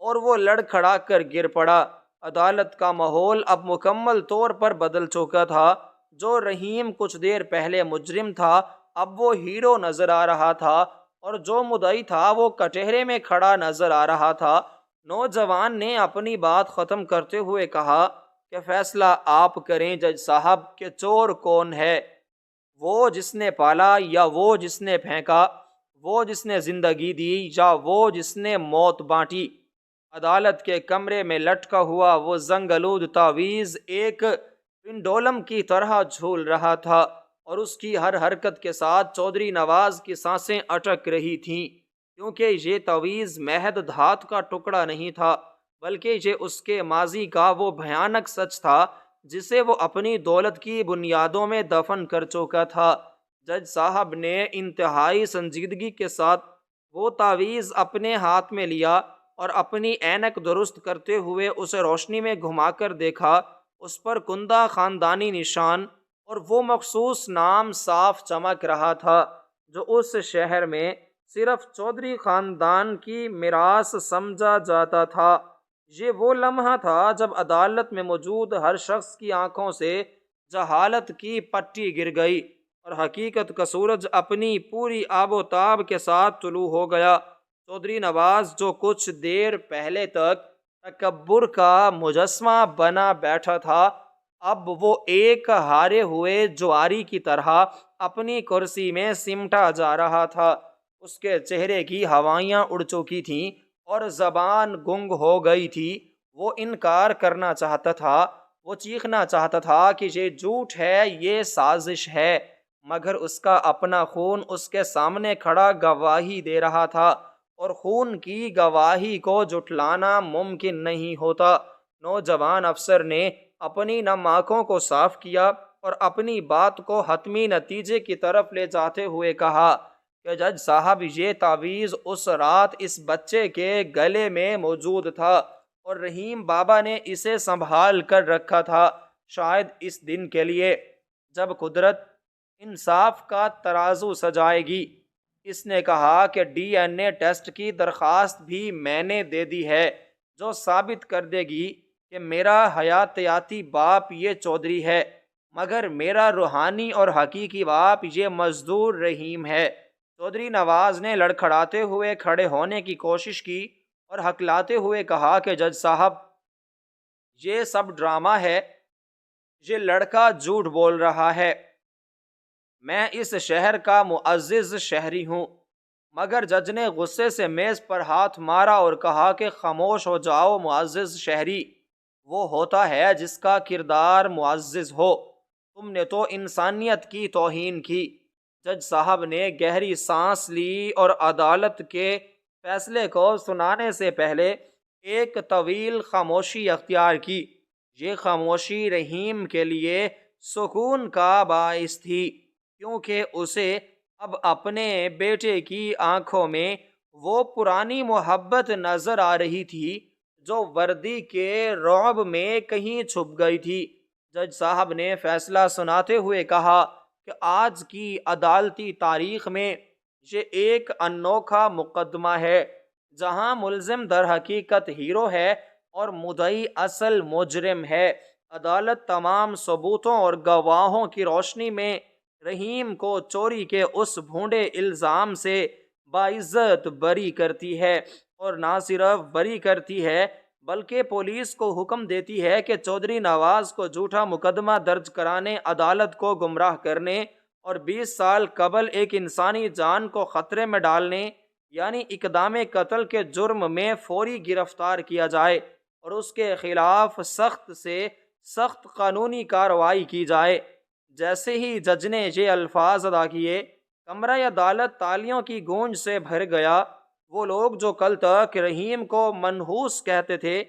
اور وہ لڑکھڑا کر گر پڑا۔ عدالت کا ماحول اب مکمل طور پر بدل چکا تھا۔ جو رحیم کچھ دیر پہلے مجرم تھا، اب وہ ہیرو نظر آ رہا تھا، اور جو مدعی تھا وہ کٹہرے میں کھڑا نظر آ رہا تھا۔ نوجوان نے اپنی بات ختم کرتے ہوئے کہا کہ فیصلہ آپ کریں جج صاحب کہ چور کون ہے، وہ جس نے پالا یا وہ جس نے پھینکا، وہ جس نے زندگی دی یا وہ جس نے موت بانٹی۔ عدالت کے کمرے میں لٹکا ہوا وہ زنگ آلود تعویذ ایک پنڈولم کی طرح جھول رہا تھا، اور اس کی ہر حرکت کے ساتھ چودھری نواز کی سانسیں اٹک رہی تھیں، کیونکہ یہ تعویذ محض دھات کا ٹکڑا نہیں تھا، بلکہ یہ اس کے ماضی کا وہ بھیانک سچ تھا جسے وہ اپنی دولت کی بنیادوں میں دفن کر چکا تھا۔ جج صاحب نے انتہائی سنجیدگی کے ساتھ وہ تعویذ اپنے ہاتھ میں لیا اور اپنی اینک درست کرتے ہوئے اسے روشنی میں گھما کر دیکھا۔ اس پر کندہ خاندانی نشان اور وہ مخصوص نام صاف چمک رہا تھا جو اس شہر میں صرف چودھری خاندان کی میراث سمجھا جاتا تھا۔ یہ وہ لمحہ تھا جب عدالت میں موجود ہر شخص کی آنکھوں سے جہالت کی پٹی گر گئی اور حقیقت کا سورج اپنی پوری آب و تاب کے ساتھ طلوع ہو گیا۔ چودھری نواز جو کچھ دیر پہلے تک تکبر کا مجسمہ بنا بیٹھا تھا، اب وہ ایک ہارے ہوئے جواری کی طرح اپنی کرسی میں سمٹا جا رہا تھا۔ اس کے چہرے کی ہوائیاں اڑ چکی تھیں اور زبان گنگ ہو گئی تھی۔ وہ انکار کرنا چاہتا تھا، وہ چیخنا چاہتا تھا کہ یہ جھوٹ ہے، یہ سازش ہے، مگر اس کا اپنا خون اس کے سامنے کھڑا گواہی دے رہا تھا، اور خون کی گواہی کو جھٹلانا ممکن نہیں ہوتا۔ نوجوان افسر نے اپنی نم آنکھوں کو صاف کیا اور اپنی بات کو حتمی نتیجے کی طرف لے جاتے ہوئے کہا کہ جج صاحب، یہ تعویذ اس رات اس بچے کے گلے میں موجود تھا اور رحیم بابا نے اسے سنبھال کر رکھا تھا، شاید اس دن کے لیے جب قدرت انصاف کا ترازو سجائے گی۔ اس نے کہا کہ ڈی این اے ٹیسٹ کی درخواست بھی میں نے دے دی ہے، جو ثابت کر دے گی کہ میرا حیاتیاتی باپ یہ چودھری ہے، مگر میرا روحانی اور حقیقی باپ یہ مزدور رحیم ہے۔ چودھری نواز نے لڑکھڑاتے ہوئے کھڑے ہونے کی کوشش کی اور ہکلاتے ہوئے کہا کہ جج صاحب، یہ سب ڈرامہ ہے، یہ لڑکا جھوٹ بول رہا ہے، میں اس شہر کا معزز شہری ہوں۔ مگر جج نے غصے سے میز پر ہاتھ مارا اور کہا کہ خاموش ہو جاؤ معزز شہری، وہ ہوتا ہے جس کا کردار معزز ہو، تم نے تو انسانیت کی توہین کی۔ جج صاحب نے گہری سانس لی اور عدالت کے فیصلے کو سنانے سے پہلے ایک طویل خاموشی اختیار کی۔ یہ خاموشی رحیم کے لیے سکون کا باعث تھی، کیونکہ اسے اب اپنے بیٹے کی آنکھوں میں وہ پرانی محبت نظر آ رہی تھی جو وردی کے رعب میں کہیں چھپ گئی تھی۔ جج صاحب نے فیصلہ سناتے ہوئے کہا کہ آج کی عدالتی تاریخ میں یہ ایک انوکھا مقدمہ ہے، جہاں ملزم در حقیقت ہیرو ہے اور مدعی اصل مجرم ہے۔ عدالت تمام ثبوتوں اور گواہوں کی روشنی میں رحیم کو چوری کے اس بھونڈے الزام سے باعزت بری کرتی ہے، اور نہ صرف بری کرتی ہے بلکہ پولیس کو حکم دیتی ہے کہ چودھری نواز کو جھوٹا مقدمہ درج کرانے، عدالت کو گمراہ کرنے اور 20 سال قبل ایک انسانی جان کو خطرے میں ڈالنے یعنی اقدام قتل کے جرم میں فوری گرفتار کیا جائے اور اس کے خلاف سخت سے سخت قانونی کارروائی کی جائے۔ جیسے ہی جج نے یہ الفاظ ادا کیے، کمرہ عدالت تالیوں کی گونج سے بھر گیا۔ وہ لوگ جو کل تک رحیم کو منحوس کہتے تھے،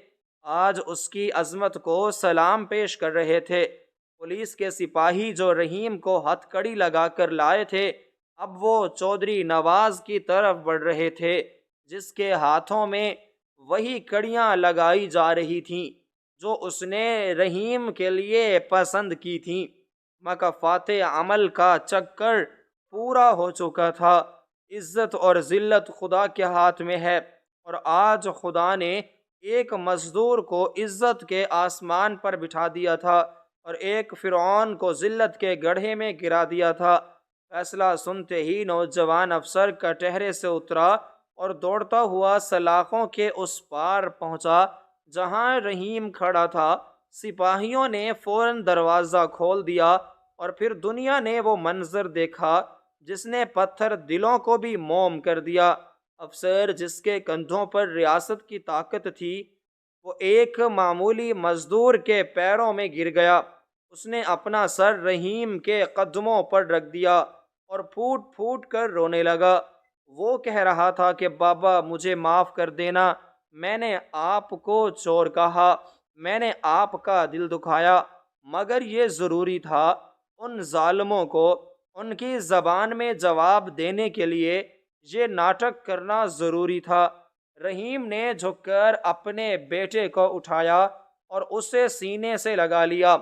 آج اس کی عظمت کو سلام پیش کر رہے تھے۔ پولیس کے سپاہی جو رحیم کو ہتھ کڑی لگا کر لائے تھے، اب وہ چودھری نواز کی طرف بڑھ رہے تھے، جس کے ہاتھوں میں وہی کڑیاں لگائی جا رہی تھیں جو اس نے رحیم کے لیے پسند کی تھیں۔ مکافات عمل کا چکر پورا ہو چکا تھا۔ عزت اور ذلت خدا کے ہاتھ میں ہے، اور آج خدا نے ایک مزدور کو عزت کے آسمان پر بٹھا دیا تھا اور ایک فرعون کو ذلت کے گڑھے میں گرا دیا تھا۔ فیصلہ سنتے ہی نوجوان افسر کٹہرے سے اترا اور دوڑتا ہوا سلاخوں کے اس پار پہنچا جہاں رحیم کھڑا تھا۔ سپاہیوں نے فوراً دروازہ کھول دیا اور پھر دنیا نے وہ منظر دیکھا جس نے پتھر دلوں کو بھی موم کر دیا۔ افسر جس کے کندھوں پر ریاست کی طاقت تھی، وہ ایک معمولی مزدور کے پیروں میں گر گیا۔ اس نے اپنا سر رحیم کے قدموں پر رکھ دیا اور پھوٹ پھوٹ کر رونے لگا۔ وہ کہہ رہا تھا کہ بابا، مجھے معاف کر دینا، میں نے آپ کو چور کہا، میں نے آپ کا دل دکھایا، مگر یہ ضروری تھا۔ ان ظالموں کو ان کی زبان میں جواب دینے کے لیے یہ ناٹک کرنا ضروری تھا۔ رحیم نے جھک کر اپنے بیٹے کو اٹھایا اور اسے سینے سے لگا لیا۔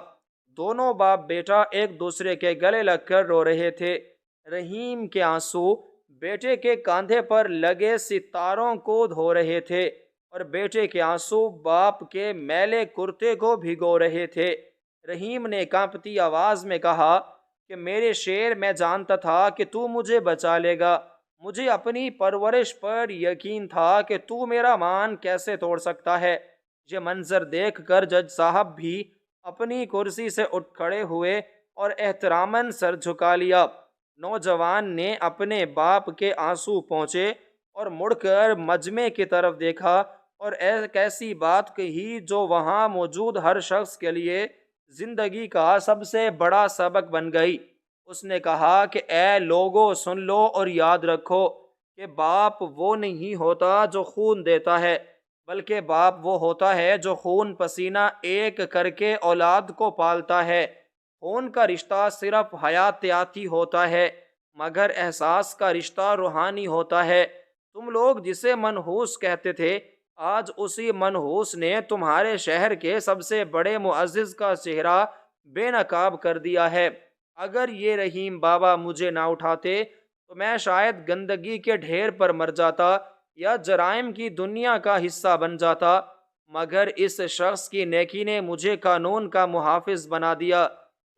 دونوں باپ بیٹا ایک دوسرے کے گلے لگ کر رو رہے تھے۔ رحیم کے آنسو بیٹے کے کاندھے پر لگے ستاروں کو دھو رہے تھے اور بیٹے کے آنسو باپ کے میلے کرتے کو بھگو رہے تھے۔ رحیم نے کانپتی آواز میں کہا کہ میرے شیر، میں جانتا تھا کہ تو مجھے بچا لے گا۔ مجھے اپنی پرورش پر یقین تھا کہ تو میرا مان کیسے توڑ سکتا ہے۔ یہ منظر دیکھ کر جج صاحب بھی اپنی کرسی سے اٹھ کھڑے ہوئے اور احتراماً سر جھکا لیا۔ نوجوان نے اپنے باپ کے آنسو پونچھے اور مڑ کر مجمع کی طرف دیکھا اور ایک ایسی بات کہی جو وہاں موجود ہر شخص کے لیے زندگی کا سب سے بڑا سبق بن گئی۔ اس نے کہا کہ اے لوگو سن لو اور یاد رکھو کہ باپ وہ نہیں ہوتا جو خون دیتا ہے، بلکہ باپ وہ ہوتا ہے جو خون پسینہ ایک کر کے اولاد کو پالتا ہے۔ خون کا رشتہ صرف حیاتیاتی ہوتا ہے، مگر احساس کا رشتہ روحانی ہوتا ہے۔ تم لوگ جسے منحوس کہتے تھے، آج اسی منحوس نے تمہارے شہر کے سب سے بڑے معزز کا چہرہ بے نقاب کر دیا ہے۔ اگر یہ رحیم بابا مجھے نہ اٹھاتے تو میں شاید گندگی کے ڈھیر پر مر جاتا یا جرائم کی دنیا کا حصہ بن جاتا، مگر اس شخص کی نیکی نے مجھے قانون کا محافظ بنا دیا۔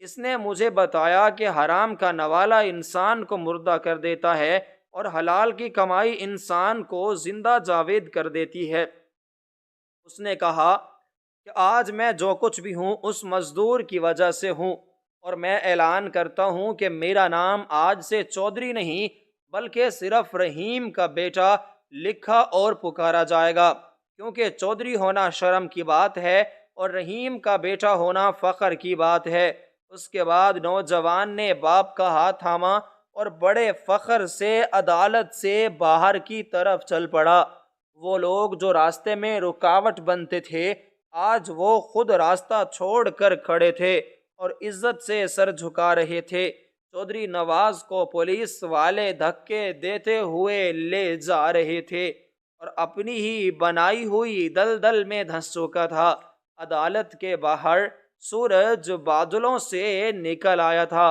اس نے مجھے بتایا کہ حرام کا نوالا انسان کو مردہ کر دیتا ہے اور حلال کی کمائی انسان کو زندہ جاوید کر دیتی ہے۔ اس نے کہا کہ آج میں جو کچھ بھی ہوں اس مزدور کی وجہ سے ہوں، اور میں اعلان کرتا ہوں کہ میرا نام آج سے چودھری نہیں بلکہ صرف رحیم کا بیٹا لکھا اور پکارا جائے گا، کیونکہ چودھری ہونا شرم کی بات ہے اور رحیم کا بیٹا ہونا فخر کی بات ہے۔ اس کے بعد نوجوان نے باپ کا ہاتھ تھاما اور بڑے فخر سے عدالت سے باہر کی طرف چل پڑا۔ وہ لوگ جو راستے میں رکاوٹ بنتے تھے، آج وہ خود راستہ چھوڑ کر کھڑے تھے اور عزت سے سر جھکا رہے تھے۔ چودھری نواز کو پولیس والے دھکے دیتے ہوئے لے جا رہے تھے اور اپنی ہی بنائی ہوئی دلدل میں دھنس چکا تھا۔ عدالت کے باہر سورج بادلوں سے نکل آیا تھا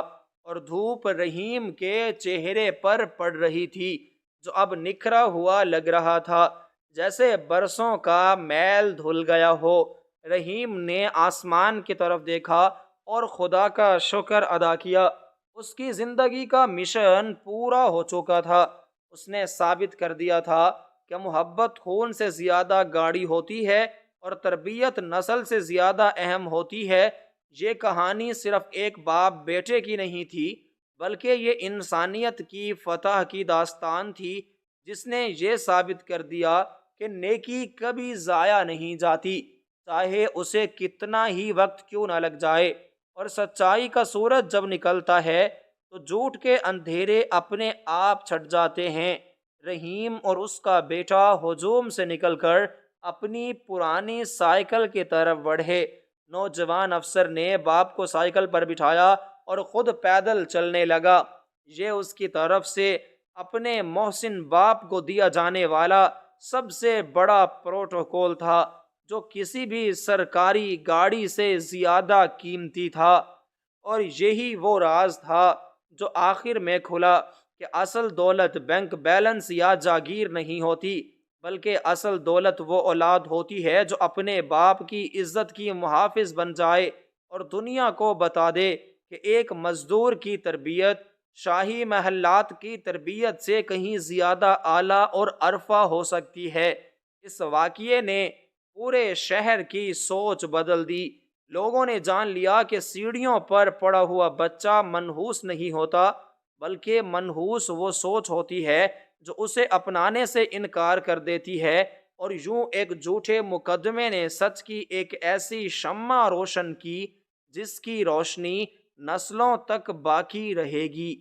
اور دھوپ رحیم کے چہرے پر پڑ رہی تھی، جو اب نکھرا ہوا لگ رہا تھا، جیسے برسوں کا میل دھل گیا ہو۔ رحیم نے آسمان کی طرف دیکھا اور خدا کا شکر ادا کیا۔ اس کی زندگی کا مشن پورا ہو چکا تھا۔ اس نے ثابت کر دیا تھا کہ محبت خون سے زیادہ گاڑی ہوتی ہے اور تربیت نسل سے زیادہ اہم ہوتی ہے۔ یہ کہانی صرف ایک باپ بیٹے کی نہیں تھی، بلکہ یہ انسانیت کی فتح کی داستان تھی، جس نے یہ ثابت کر دیا کہ نیکی کبھی ضائع نہیں جاتی، چاہے اسے کتنا ہی وقت کیوں نہ لگ جائے، اور سچائی کا سورج جب نکلتا ہے تو جھوٹ کے اندھیرے اپنے آپ چھٹ جاتے ہیں۔ رحیم اور اس کا بیٹا ہجوم سے نکل کر اپنی پرانی سائیکل کی طرف بڑھے۔ نوجوان افسر نے باپ کو سائیکل پر بٹھایا اور خود پیدل چلنے لگا۔ یہ اس کی طرف سے اپنے محسن باپ کو دیا جانے والا سب سے بڑا پروٹوکول تھا، جو کسی بھی سرکاری گاڑی سے زیادہ قیمتی تھا۔ اور یہی وہ راز تھا جو آخر میں کھلا کہ اصل دولت بینک بیلنس یا جاگیر نہیں ہوتی، بلکہ اصل دولت وہ اولاد ہوتی ہے جو اپنے باپ کی عزت کی محافظ بن جائے اور دنیا کو بتا دے کہ ایک مزدور کی تربیت شاہی محلات کی تربیت سے کہیں زیادہ اعلیٰ اور ارفع ہو سکتی ہے۔ اس واقعے نے پورے شہر کی سوچ بدل دی۔ لوگوں نے جان لیا کہ سیڑھیوں پر پڑا ہوا بچہ منحوس نہیں ہوتا، بلکہ منحوس وہ سوچ ہوتی ہے جو اسے اپنانے سے انکار کر دیتی ہے، اور یوں ایک جھوٹے مقدمے نے سچ کی ایک ایسی شمع روشن کی جس کی روشنی نسلوں تک باقی رہے گی۔